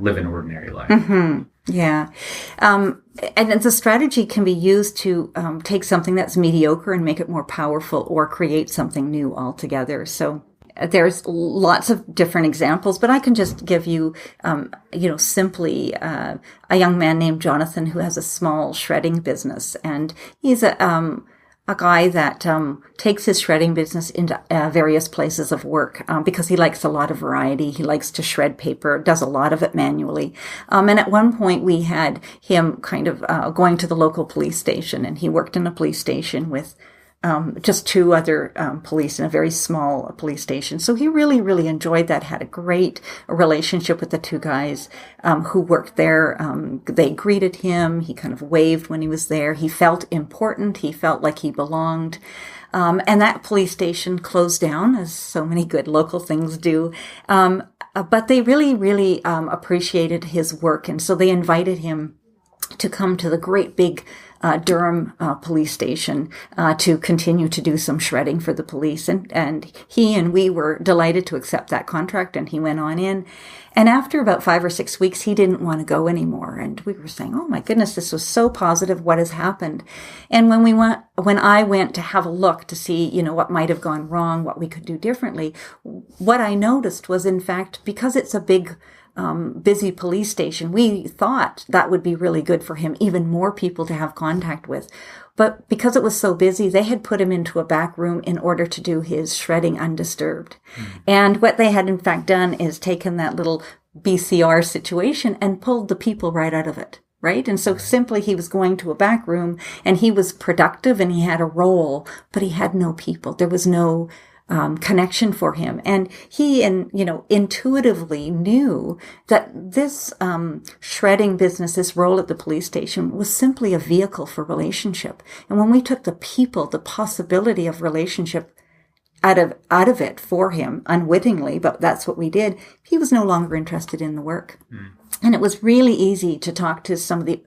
[SPEAKER 1] live an ordinary life?
[SPEAKER 3] Mm-hmm. Yeah. And the strategy can be used to take something that's mediocre and make it more powerful, or create something new altogether. So there's lots of different examples, but I can just give you, simply a young man named Jonathan who has a small shredding business, and he's a guy that takes his shredding business into various places of work because he likes a lot of variety. He likes to shred paper, does a lot of it manually. And at one point we had him kind of going to the local police station, and he worked in a police station with just 2 other police in a very small police station. So he really, really enjoyed that, had a great relationship with the 2 guys who worked there. They greeted him. He kind of waved when he was there. He felt important. He felt like he belonged. And that police station closed down, as so many good local things do. But they really, really appreciated his work. And so they invited him to come to the great big Durham police station to continue to do some shredding for the police. And he and we were delighted to accept that contract, and he went on in. And after about 5 or 6 weeks, he didn't want to go anymore. And we were saying, oh my goodness, this was so positive. What has happened? And when I went to have a look to see, what might have gone wrong, what we could do differently, what I noticed was, in fact, because it's a big busy police station, we thought that would be really good for him, even more people to have contact with. But because it was so busy, they had put him into a back room in order to do his shredding undisturbed. Mm. And what they had in fact done is taken that little BCR situation and pulled the people right out of it. Right? And so simply he was going to a back room, and he was productive and he had a role, but he had no people. There was no connection for him. And he, intuitively knew that this shredding business, this role at the police station, was simply a vehicle for relationship. And when we took the people, the possibility of relationship out of it for him, unwittingly, but that's what we did, he was no longer interested in the work. Mm. And it was really easy to talk to some of the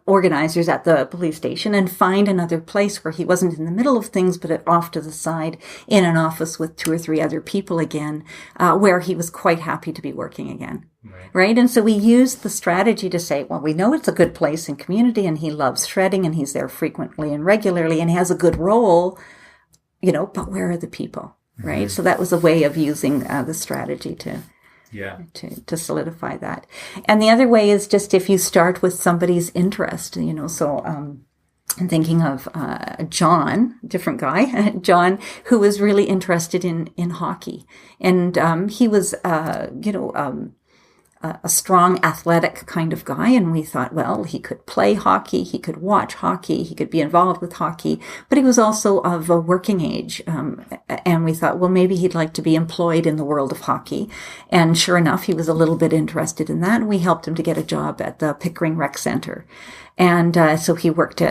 [SPEAKER 3] organizers at the police station and find another place where he wasn't in the middle of things, but off to the side in an office with 2 or 3 other people again, where he was quite happy to be working again. Right? And so we used the strategy to say, well, we know it's a good place and community, and he loves shredding, and he's there frequently and regularly, and he has a good role, but where are the people? Right? Mm-hmm. So that was a way of using the strategy to solidify that. And the other way is just if you start with somebody's interest, so I'm thinking of John, different guy, John, who was really interested in hockey. And he was, a strong athletic kind of guy. And we thought, well, he could play hockey, he could watch hockey, he could be involved with hockey, but he was also of a working age. And we thought, well, maybe he'd like to be employed in the world of hockey. And sure enough, he was a little bit interested in that. And we helped him to get a job at the Pickering Rec Center. And so he worked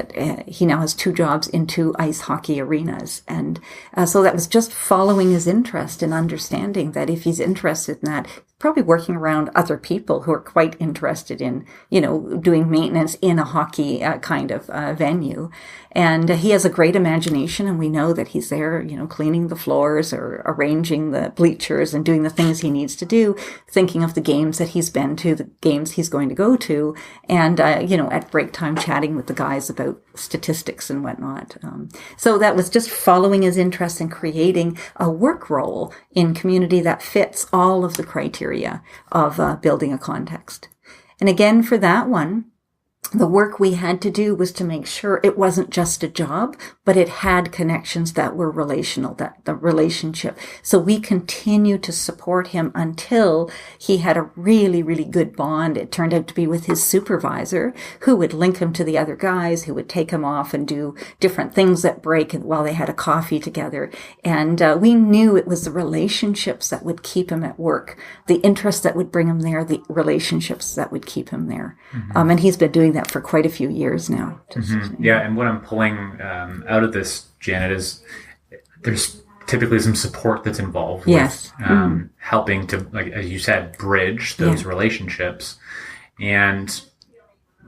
[SPEAKER 3] he now has 2 jobs in 2 ice hockey arenas. And so that was just following his interest and understanding that if he's interested in that, probably working around other people who are quite interested in, doing maintenance in a hockey kind of venue. And he has a great imagination, and we know that he's there, cleaning the floors or arranging the bleachers and doing the things he needs to do, thinking of the games that he's been to, the games he's going to go to, and, at break time chatting with the guys about statistics and whatnot. So that was just following his interest in creating a work role in community that fits all of the criteria of building a context. And again, for that one, the work we had to do was to make sure it wasn't just a job, but it had connections that were relational, that the relationship. So we continued to support him until he had a really, really good bond. It turned out to be with his supervisor, who would link him to the other guys, who would take him off and do different things at break while they had a coffee together. And we knew it was the relationships that would keep him at work, the interests that would bring him there, the relationships that would keep him there. Mm-hmm. And he's been doing that for quite a few years now.
[SPEAKER 1] Mm-hmm. Yeah, and what I'm pulling out of this, Janet, is there's typically some support that's involved with helping to, like as you said, bridge those relationships. And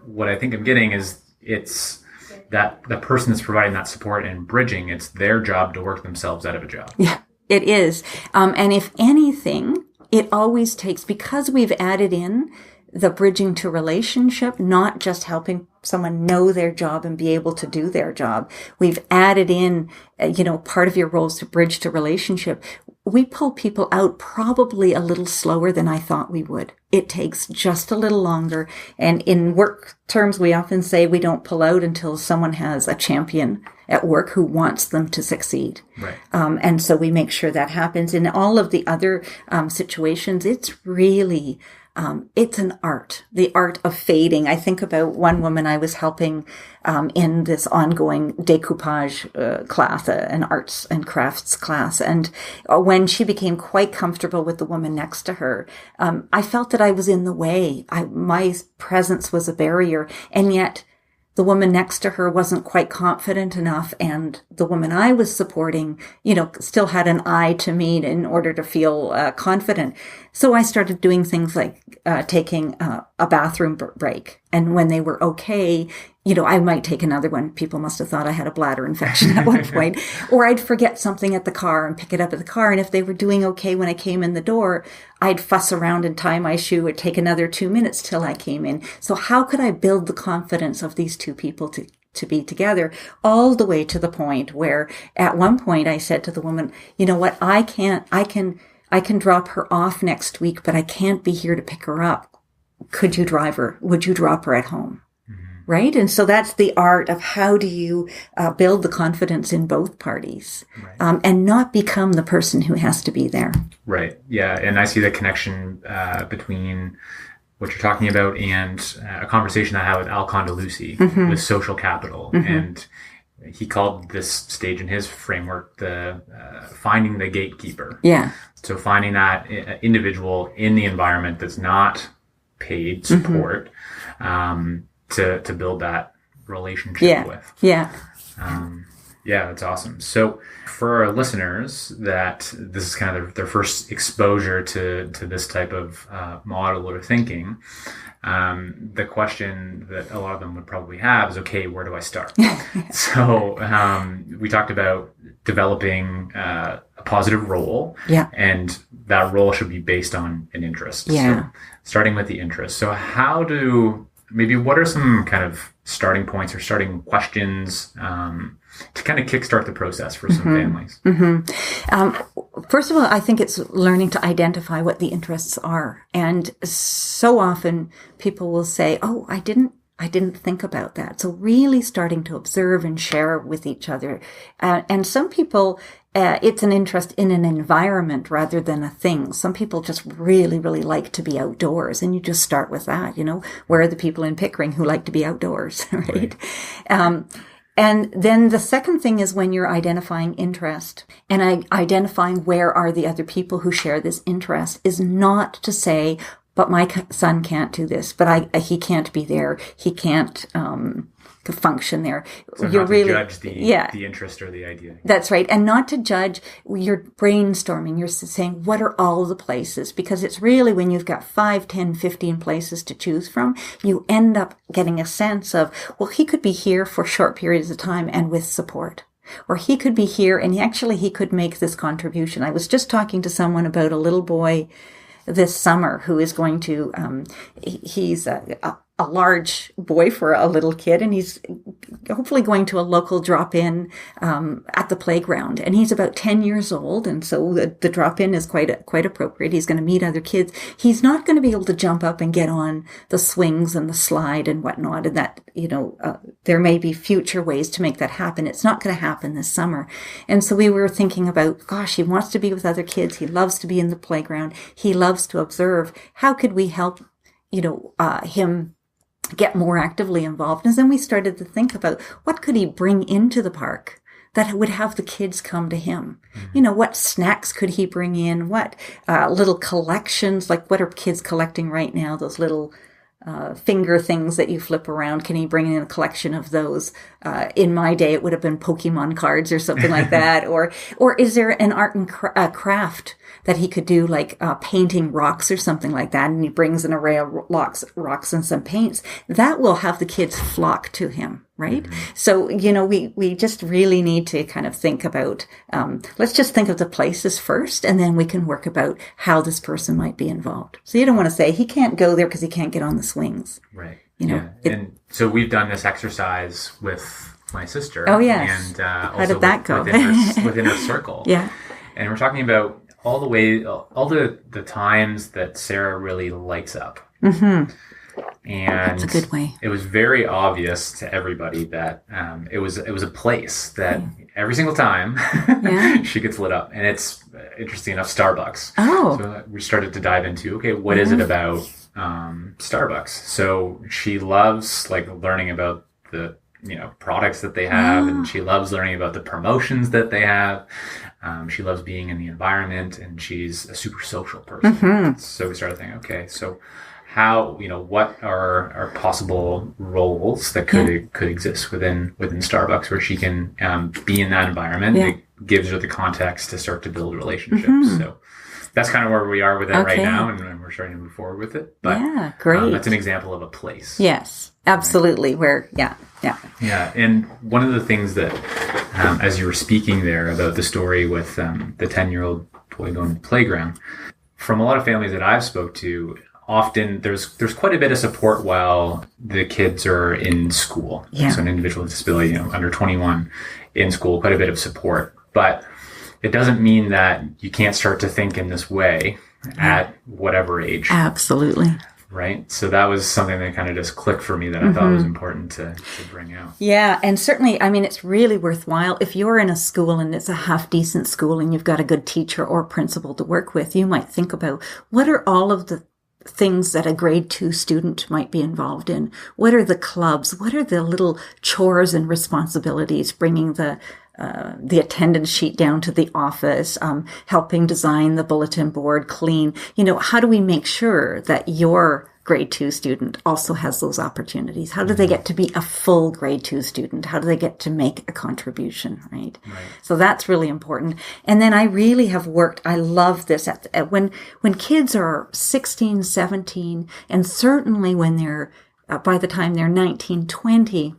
[SPEAKER 1] what I think I'm getting is it's that the person that's providing that support and bridging, it's their job to work themselves out of a job.
[SPEAKER 3] Yeah, it is. And if anything, it always takes, because we've added in the bridging to relationship, not just helping someone know their job and be able to do their job. We've added in, part of your role is to bridge to relationship. We pull people out probably a little slower than I thought we would. It takes just a little longer. And in work terms, we often say we don't pull out until someone has a champion at work who wants them to succeed.
[SPEAKER 1] Right.
[SPEAKER 3] And so we make sure that happens. In all of the other situations, it's really it's an art, the art of fading. I think about one woman I was helping in this ongoing decoupage class, an arts and crafts class. And when she became quite comfortable with the woman next to her, I felt that I was in the way. My presence was a barrier. And yet the woman next to her wasn't quite confident enough, and the woman I was supporting, still had an eye to me in order to feel confident. So I started doing things like taking a bathroom break. And when they were okay, I might take another one. People must have thought I had a bladder infection at one point. Or I'd forget something at the car and pick it up at the car. And if they were doing okay when I came in the door, I'd fuss around and tie my shoe or take another 2 minutes till I came in. So how could I build the confidence of these two people to be together, all the way to the point where at one point I said to the woman, you know what, I can drop her off next week, but I can't be here to pick her up. Could you drive her? Would you drop her at home? Right? And so that's the art of how do you build the confidence in both parties, and not become the person who has to be there.
[SPEAKER 1] Right. Yeah. And I see the connection between what you're talking about and a conversation I had with Al Condalucci with social capital. And he called this stage in his framework the finding the gatekeeper.
[SPEAKER 3] Yeah.
[SPEAKER 1] So finding that individual in the environment that's not paid support, to build that relationship with.
[SPEAKER 3] Yeah.
[SPEAKER 1] Yeah, that's awesome. So for our listeners that this is kind of their first exposure to this type of model or thinking, the question that a lot of them would probably have is, okay, where do I start? So we talked about developing a positive role, and that role should be based on an interest.
[SPEAKER 3] Yeah.
[SPEAKER 1] So starting with the interest. So what are some kind of starting points or starting questions to kind of kickstart the process for some families?
[SPEAKER 3] First of all, I think it's learning to identify what the interests are. And so often people will say, oh, I didn't I didn't think about that. So really starting to observe and share with each other. And some people, it's an interest in an environment rather than a thing. Some people just really, really like to be outdoors. And you just start with that, where are the people in Pickering who like to be outdoors, right? And then the second thing is when you're identifying interest and identifying where are the other people who share this interest is not to say, but my son can't do this, but he can't be there. He can't function there.
[SPEAKER 1] So you're not really to judge the interest or the idea.
[SPEAKER 3] That's right. And not to judge. You're brainstorming. You're saying, what are all the places? Because it's really when you've got 5, 10, 15 places to choose from, you end up getting a sense of, well, he could be here for short periods of time and with support. Or he could be here and he could make this contribution. I was just talking to someone about a little boy this summer who is going to, he's a large boy for a little kid, and he's hopefully going to a local drop-in at the playground. And he's about 10 years old, and so the drop-in is quite appropriate. He's going to meet other kids. He's not going to be able to jump up and get on the swings and the slide and whatnot, and that, there may be future ways to make that happen. It's not going to happen this summer. And so we were thinking about, gosh, he wants to be with other kids. He loves to be in the playground. He loves to observe. How could we help, him get more actively involved? And then we started to think about what could he bring into the park that would have the kids come to him. What snacks could he bring in? What little collections, like what are kids collecting right now? Those little finger things that you flip around. Can he bring in a collection of those? In my day, it would have been Pokemon cards or something like that. Or is there an art and craft that he could do, like painting rocks or something like that, and he brings an array of rocks and some paints? That will have the kids flock to him, right? Mm-hmm. So, we just really need to kind of think about, let's just think of the places first, and then we can work about how this person might be involved. So you don't want to say, he can't go there because he can't get on the swings.
[SPEAKER 1] Right. And so we've done this exercise with my sister.
[SPEAKER 3] Oh, yes. And
[SPEAKER 1] how
[SPEAKER 3] did that go?
[SPEAKER 1] Within her circle.
[SPEAKER 3] Yeah.
[SPEAKER 1] And we're talking about all the times that Sarah really lights up. Mm-hmm. And
[SPEAKER 3] that's a good way.
[SPEAKER 1] It was very obvious to everybody that it was a place that every single time she gets lit up. And it's interesting enough, Starbucks.
[SPEAKER 3] Oh.
[SPEAKER 1] So we started to dive into, okay, what is it about Starbucks? So she loves learning about the products that they have, and she loves learning about the promotions that they have. She loves being in the environment, and she's a super social person. Mm-hmm. So we started thinking, okay, so how, what are possible roles that could exist within Starbucks where she can be in that environment? Yeah. It gives her the context to start to build relationships. Mm-hmm. So that's kind of where we are with it right now, and we're starting to move forward with it. But
[SPEAKER 3] yeah, great.
[SPEAKER 1] That's an example of a place.
[SPEAKER 3] Yes, absolutely. Right? Yeah. And
[SPEAKER 1] one of the things that, as you were speaking there about the story with the 10-year-old boy going to the playground, from a lot of families that I've spoke to, often there's quite a bit of support while the kids are in school.
[SPEAKER 3] Yeah.
[SPEAKER 1] So an individual with disability, under 21 in school, quite a bit of support. But it doesn't mean that you can't start to think in this way at whatever age.
[SPEAKER 3] Absolutely.
[SPEAKER 1] Right. So that was something that kind of just clicked for me that I thought was important to bring out.
[SPEAKER 3] Yeah. And certainly, it's really worthwhile. If you're in a school and it's a half-decent school and you've got a good teacher or principal to work with, you might think about what are all of the things that a grade 2 student might be involved in? What are the clubs? What are the little chores and responsibilities, bringing the attendance sheet down to the office, helping design the bulletin board, clean? How do we make sure that your grade 2 student also has those opportunities? How do they get to be a full grade 2 student? How do they get to make a contribution, right? So that's really important. And then I really have worked, I love this, when kids are 16, 17, and certainly when they're, by the time they're 19, 20,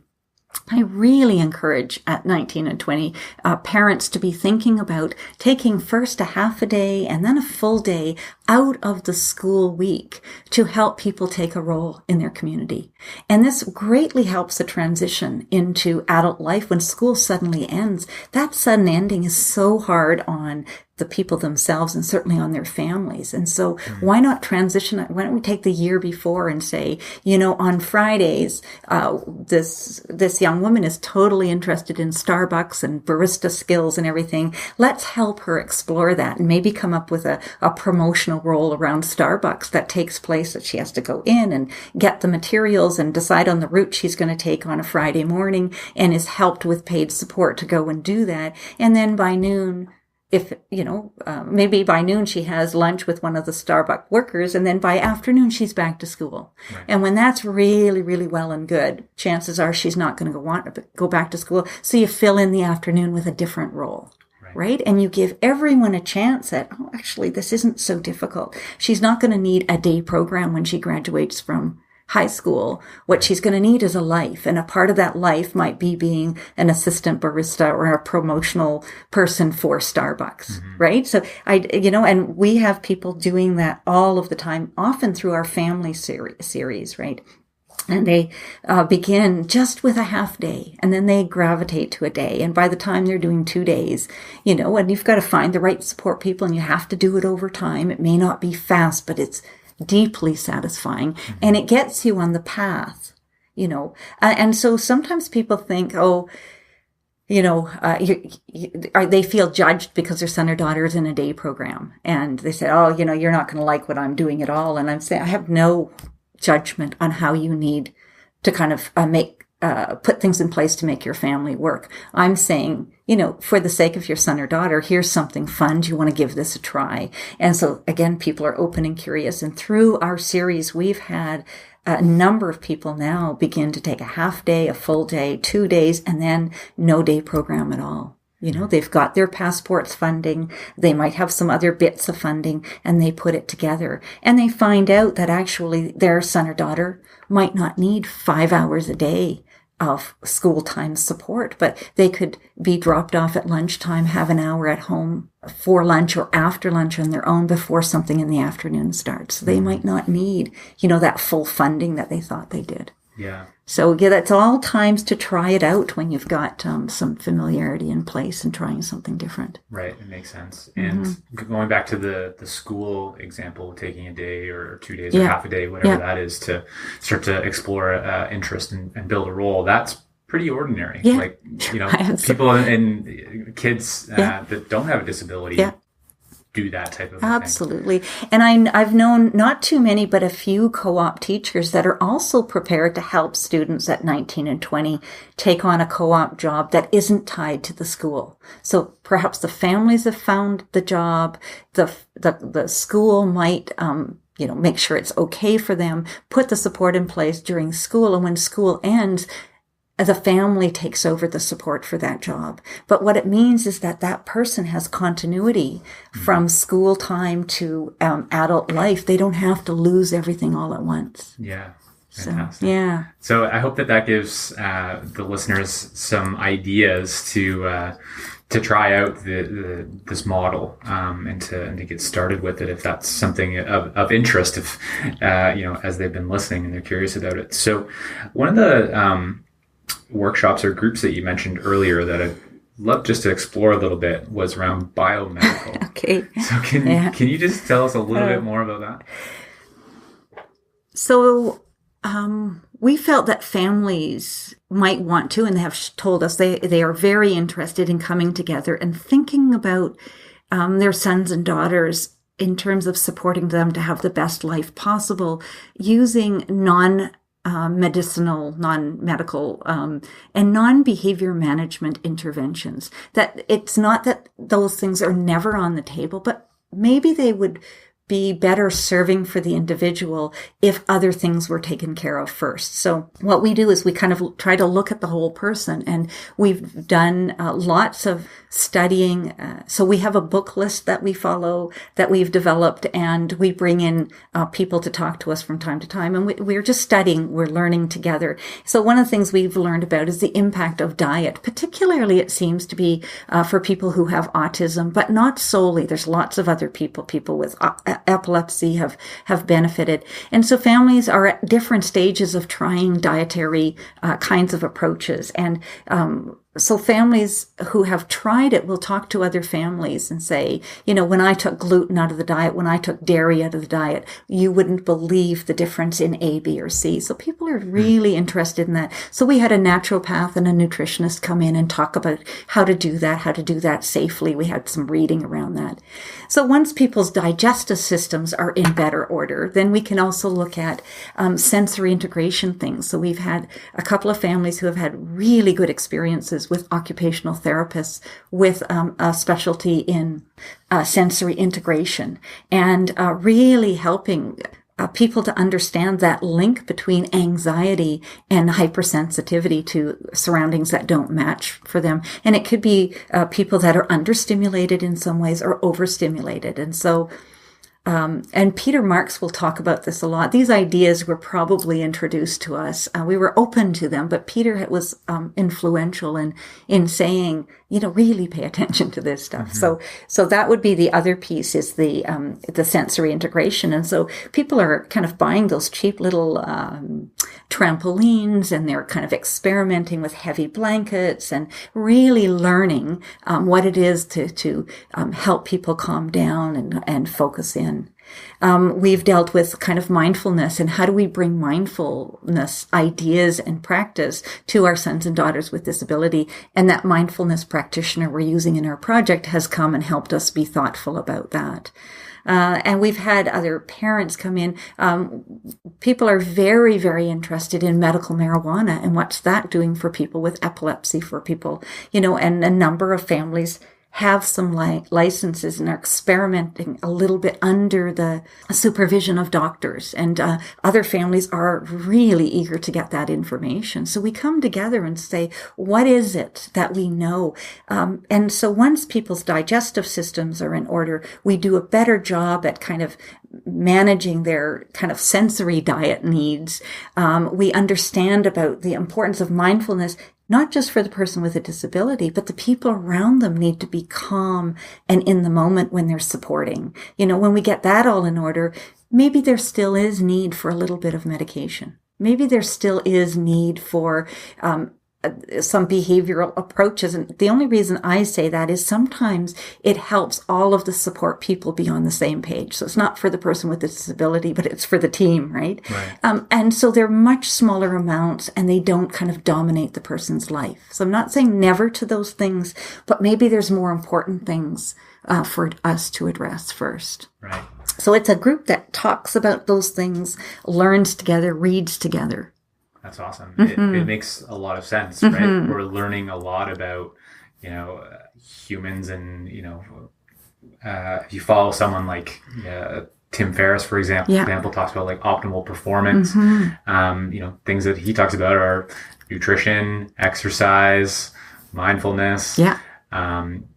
[SPEAKER 3] I really encourage at 19 and 20 parents to be thinking about taking first a half a day and then a full day out of the school week to help people take a role in their community. And this greatly helps the transition into adult life when school suddenly ends. That sudden ending is so hard on the people themselves and certainly on their families. And so why not transition? Why don't we take the year before and say, on Fridays, this young woman is totally interested in Starbucks and barista skills and everything. Let's help her explore that and maybe come up with a promotional role around Starbucks that takes place, that she has to go in and get the materials and decide on the route she's going to take on a Friday morning, and is helped with paid support to go and do that. And then by noon, maybe by noon she has lunch with one of the Starbucks workers, and then by afternoon she's back to school. Right. And when that's really, really well and good, chances are she's not going to want to go back to school. So you fill in the afternoon with a different role. Right? And you give everyone a chance at, actually, this isn't so difficult. She's not going to need a day program when she graduates from high school. What she's going to need is a life. And a part of that life might be being an assistant barista or a promotional person for Starbucks, right? So and we have people doing that all of the time, often through our family series, right? And they begin just with a half day, and then they gravitate to a day. And by the time they're doing 2 days, and you've got to find the right support people, and you have to do it over time. It may not be fast, but it's deeply satisfying, and it gets you on the path, and so sometimes people think, they feel judged because their son or daughter is in a day program, and they say, you're not going to like what I'm doing at all. And I'm saying, I have no judgment on how you need to kind of put things in place to make your family work. I'm saying, for the sake of your son or daughter, here's something fun. Do you want to give this a try? And so again, people are open and curious. And through our series, we've had a number of people now begin to take a half day, a full day, 2 days, and then no day program at all. They've got their passports funding. They might have some other bits of funding, and they put it together. And they find out that actually their son or daughter might not need 5 hours a day of school time support, but they could be dropped off at lunchtime, have an hour at home for lunch or after lunch on their own before something in the afternoon starts. So they might not need, that full funding that they thought they did.
[SPEAKER 1] Yeah.
[SPEAKER 3] So that's all times to try it out when you've got some familiarity in place and trying something different.
[SPEAKER 1] Right. It makes sense. And going back to the school example, taking a day or 2 days or half a day, whatever that is, to start to explore interest and build a role, that's pretty ordinary.
[SPEAKER 3] Yeah.
[SPEAKER 1] Like, people and kids that don't have a disability do that type of
[SPEAKER 3] Absolutely. And I've known not too many, but a few co-op teachers that are also prepared to help students at 19 and 20 take on a co-op job that isn't tied to the school. So perhaps the families have found the job, the school might, make sure it's okay for them, put the support in place during school, and when school ends, the family takes over the support for that job. But what it means is that person has continuity from school time to adult life. They don't have to lose everything all at once.
[SPEAKER 1] Yeah. Fantastic.
[SPEAKER 3] So
[SPEAKER 1] I hope that gives the listeners some ideas to try out this model and to get started with it if that's something of interest, if as they've been listening and they're curious about it. So one of the workshops or groups that you mentioned earlier that I'd love just to explore a little bit was around biomedical.
[SPEAKER 3] Okay.
[SPEAKER 1] So can you just tell us a little bit more about that?
[SPEAKER 3] So we felt that families might want to, and they have told us they are very interested in coming together and thinking about their sons and daughters in terms of supporting them to have the best life possible using non-medicinal, non-medical, and non-behavior management interventions. That it's not that those things are never on the table, but maybe they would be better serving for the individual if other things were taken care of first. So what we do is we kind of try to look at the whole person, and we've done lots of studying. So we have a book list that we follow that we've developed, and we bring in people to talk to us from time to time. And we're just studying, we're learning together. So one of the things we've learned about is the impact of diet. Particularly, it seems to be for people who have autism, but not solely. There's lots of other people with epilepsy have benefited. And so families are at different stages of trying dietary kinds of approaches. And so families who have tried it will talk to other families and say, when I took gluten out of the diet, when I took dairy out of the diet, you wouldn't believe the difference in A, B, or C. So people are really interested in that. So we had a naturopath and a nutritionist come in and talk about how to do that safely. We had some reading around that. So once people's digestive systems are in better order, then we can also look at sensory integration things. So we've had a couple of families who have had really good experiences with occupational therapists with a specialty in sensory integration, and really helping people to understand that link between anxiety and hypersensitivity to surroundings that don't match for them. And it could be people that are understimulated in some ways or overstimulated. And so and Peter Marks will talk about this a lot. These ideas were probably introduced to us. We were open to them, but Peter was influential in saying, really pay attention to this stuff. Mm-hmm. So that would be the other piece, is the sensory integration. And so people are kind of buying those cheap little trampolines, and they're kind of experimenting with heavy blankets and really learning what it is to help people calm down and focus in. We've dealt with kind of mindfulness, and how do we bring mindfulness ideas and practice to our sons and daughters with disability. And that mindfulness practitioner we're using in our project has come and helped us be thoughtful about that. And we've had other parents come in. People are very, very interested in medical marijuana and what's that doing for people with epilepsy, for people, and a number of families have some licenses and are experimenting a little bit under the supervision of doctors. And other families are really eager to get that information. So we come together and say, what is it that we know? And so once people's digestive systems are in order, we do a better job at kind of managing their kind of sensory diet needs. We understand about the importance of mindfulness, not just for the person with a disability, but the people around them need to be calm and in the moment when they're supporting. When we get that all in order, maybe there still is need for a little bit of medication. Maybe there still is need for some behavioral approaches. And the only reason I say that is sometimes it helps all of the support people be on the same page. So it's not for the person with the disability, but it's for the team, right? And so they're much smaller amounts, and they don't kind of dominate the person's life. So I'm not saying never to those things, but maybe there's more important things for us to address first.
[SPEAKER 1] Right.
[SPEAKER 3] So it's a group that talks about those things, learns together, reads together.
[SPEAKER 1] That's awesome. Mm-hmm. It makes a lot of sense, right? Mm-hmm. We're learning a lot about, humans, and, if you follow someone like Tim Ferriss, for example, talks about like optimal performance. Mm-hmm. Things that he talks about are nutrition, exercise, mindfulness.
[SPEAKER 3] Yeah.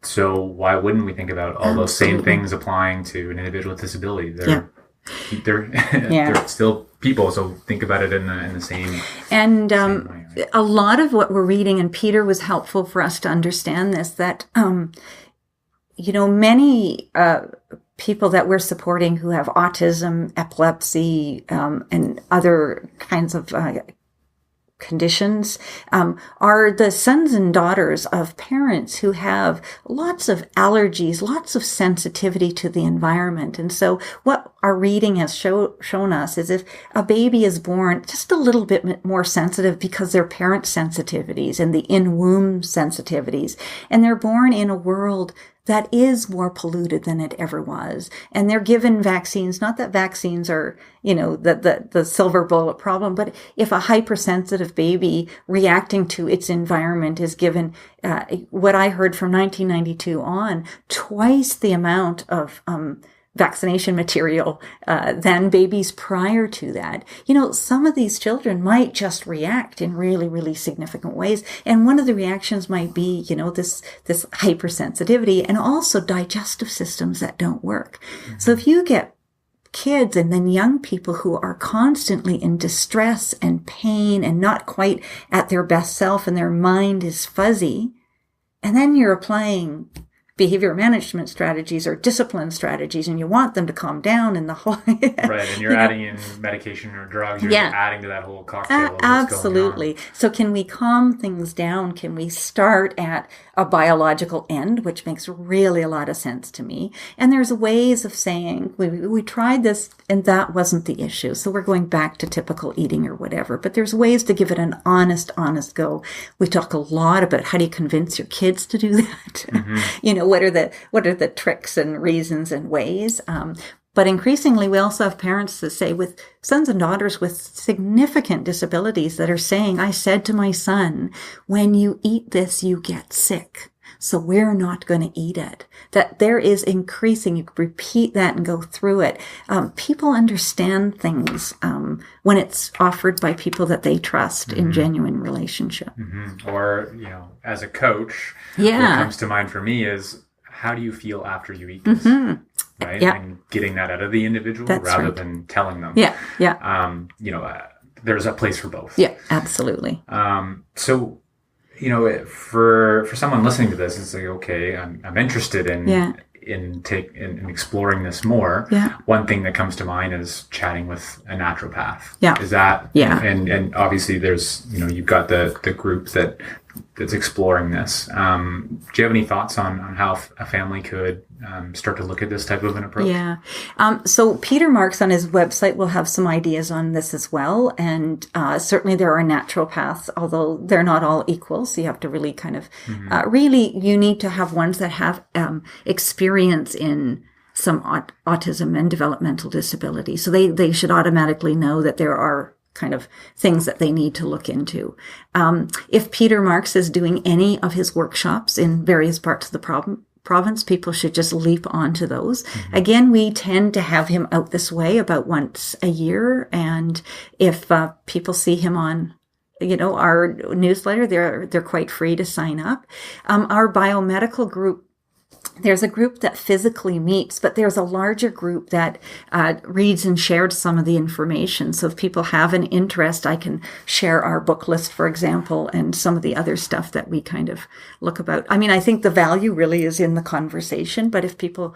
[SPEAKER 1] So why wouldn't we think about all those same things applying to an individual with disability? They're still people, so think about it in the same. And same way, right?
[SPEAKER 3] A lot of what we're reading, and Peter was helpful for us to understand this, that many people that we're supporting who have autism, epilepsy, and other kinds of conditions are the sons and daughters of parents who have lots of allergies, lots of sensitivity to the environment. And so what our reading has shown us is if a baby is born just a little bit more sensitive because their parent sensitivities and the in-womb sensitivities, and they're born in a world that is more polluted than it ever was. And they're given vaccines, not that vaccines are, the silver bullet problem, but if a hypersensitive baby reacting to its environment is given, what I heard from 1992 on, twice the amount of, vaccination material than babies prior to that. Some of these children might just react in really, really significant ways. And one of the reactions might be, this hypersensitivity, and also digestive systems that don't work. Mm-hmm. So if you get kids and then young people who are constantly in distress and pain and not quite at their best self, and their mind is fuzzy, and then you're applying behavior management strategies or discipline strategies, and you want them to calm down and the whole
[SPEAKER 1] right, and you're adding in medication or drugs, you're adding to that whole cocktail of what's
[SPEAKER 3] absolutely
[SPEAKER 1] going on.
[SPEAKER 3] So can we calm things down? Can we start at a biological end, which makes really a lot of sense to me? And there's ways of saying we tried this and that wasn't the issue, so we're going back to typical eating or whatever, but there's ways to give it an honest go. We talk a lot about how do you convince your kids to do that. What are the tricks and reasons and ways? But increasingly, we also have parents that say, with sons and daughters with significant disabilities, that are saying, I said to my son, when you eat this, you get sick. So we're not going to eat it. That there is increasing. You repeat that and go through it. People understand things when it's offered by people that they trust in genuine relationship.
[SPEAKER 1] Or, as a coach, what comes to mind for me is, how do you feel after you eat this? Right?
[SPEAKER 3] Yeah.
[SPEAKER 1] And getting that out of the individual rather than telling them. There's a place for both.
[SPEAKER 3] Yeah, absolutely.
[SPEAKER 1] So, for someone listening to this, it's like, okay, I'm interested in exploring this more.
[SPEAKER 3] Yeah.
[SPEAKER 1] One thing that comes to mind is chatting with a naturopath.
[SPEAKER 3] Yeah.
[SPEAKER 1] Is that?
[SPEAKER 3] Yeah.
[SPEAKER 1] And obviously there's, you've got the group that's exploring this. Do you have any thoughts on how a family could start to look at this type of an approach?
[SPEAKER 3] Yeah. So Peter Marks on his website will have some ideas on this as well. And certainly there are naturopaths, although they're not all equal. So you have to really kind of, you need to have ones that have experience in some autism and developmental disability. So they should automatically know that there are kind of things that they need to look into. If Peter Marks is doing any of his workshops in various parts of the province, people should just leap onto those. Again, we tend to have him out this way about once a year. And if people see him on our newsletter, they're quite free to sign up. Our biomedical group, there's a group that physically meets, but there's a larger group that reads and shares some of the information. So if people have an interest, I can share our book list, for example, and some of the other stuff that we kind of look about. I mean, I think the value really is in the conversation, but if people,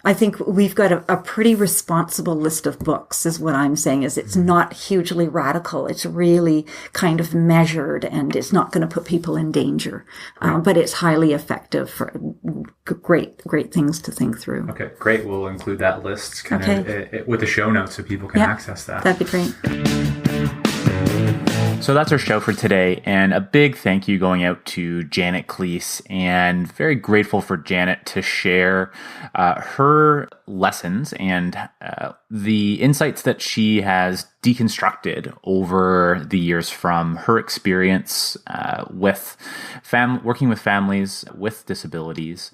[SPEAKER 3] I think we've got a pretty responsible list of books, is what I'm saying. Is it's not hugely radical. It's really kind of measured, and it's not going to put people in danger. But it's highly effective for great things to think through.
[SPEAKER 1] Okay, great. We'll include that list with the show notes so people can access that.
[SPEAKER 3] That'd be great.
[SPEAKER 1] So that's our show for today, and a big thank you going out to Janet Klees, and very grateful for Janet to share her lessons and the insights that she has deconstructed over the years from her experience with working with families with disabilities.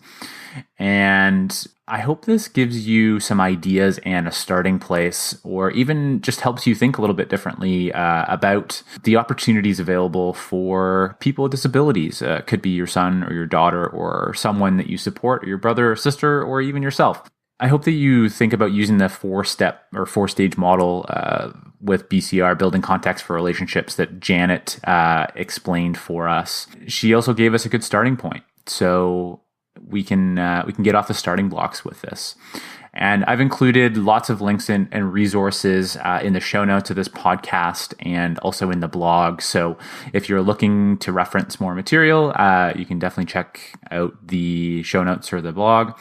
[SPEAKER 1] And I hope this gives you some ideas and a starting place, or even just helps you think a little bit differently about the opportunities available for people with disabilities. Could be your son or your daughter or someone that you support, or your brother or sister, or even yourself. I hope that you think about using the 4-step or 4-stage model with BCR, building context for relationships, that Janet explained for us. She also gave us a good starting point, so we can get off the starting blocks with this. And I've included lots of links and resources in the show notes of this podcast and also in the blog. So if you're looking to reference more material, you can definitely check out the show notes or the blog.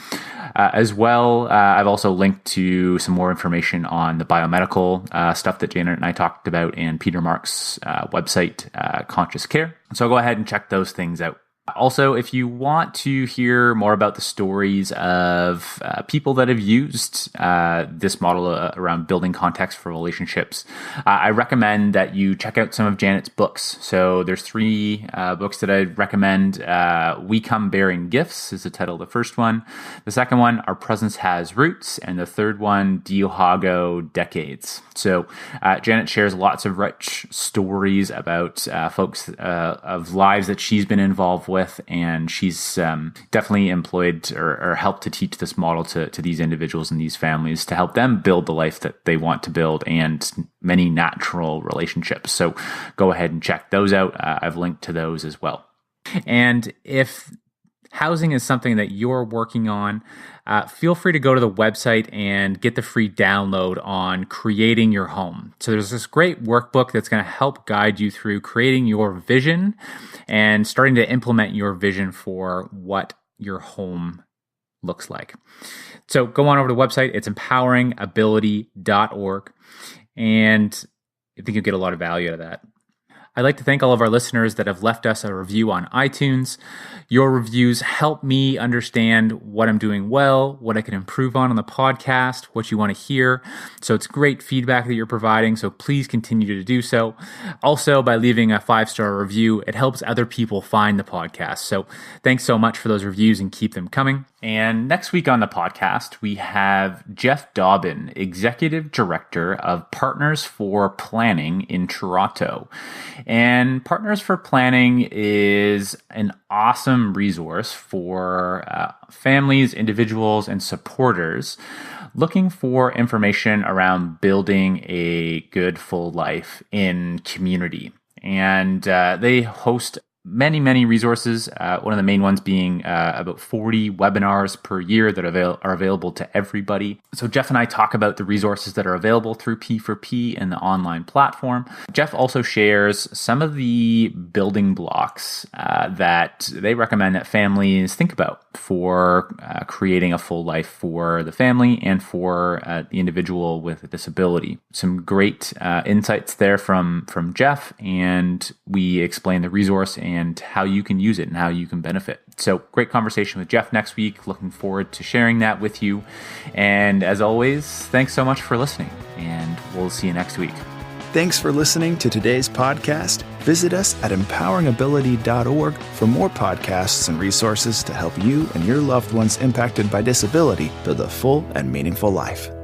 [SPEAKER 1] As well, I've also linked to some more information on the biomedical stuff that Janet and I talked about, and Peter Marks' website, Conscious Care. So go ahead and check those things out. Also, if you want to hear more about the stories of people that have used this model around building context for relationships, I recommend that you check out some of Janet's books. So there's 3 books that I'd recommend. We Come Bearing Gifts is the title of the first one. The second one, Our Presence Has Roots. And the third one, Deohaeko Decades. So Janet shares lots of rich stories about folks of lives that she's been involved with, and she's definitely employed or helped to teach this model to these individuals and these families to help them build the life that they want to build, and many natural relationships. So go ahead and check those out. I've linked to those as well. And if housing is something that you're working on, feel free to go to the website and get the free download on creating your home. So there's this great workbook that's going to help guide you through creating your vision and starting to implement your vision for what your home looks like. So go on over to the website. It's empoweringability.org. And I think you'll get a lot of value out of that. I'd like to thank all of our listeners that have left us a review on iTunes. Your reviews help me understand what I'm doing well, what I can improve on the podcast, what you want to hear. So it's great feedback that you're providing, so please continue to do so. Also, by leaving a 5-star review, it helps other people find the podcast. So thanks so much for those reviews and keep them coming. And next week on the podcast, we have Jeff Dobbin, Executive Director of Partners for Planning in Toronto. And Partners for Planning is an awesome resource for families, individuals, and supporters looking for information around building a good, full life in community. And they host many resources, one of the main ones being about 40 webinars per year that are available to everybody. So Jeff and I talk about the resources that are available through P4P and the online platform. Jeff also shares some of the building blocks that they recommend that families think about for creating a full life for the family and for the individual with a disability. Some great insights there from Jeff, and we explain the resource and how you can use it and how you can benefit. So great conversation with Jeff next week. Looking forward to sharing that with you. And as always, thanks so much for listening, and we'll see you next week.
[SPEAKER 2] Thanks for listening to today's podcast. Visit us at empoweringability.org for more podcasts and resources to help you and your loved ones impacted by disability build a full and meaningful life.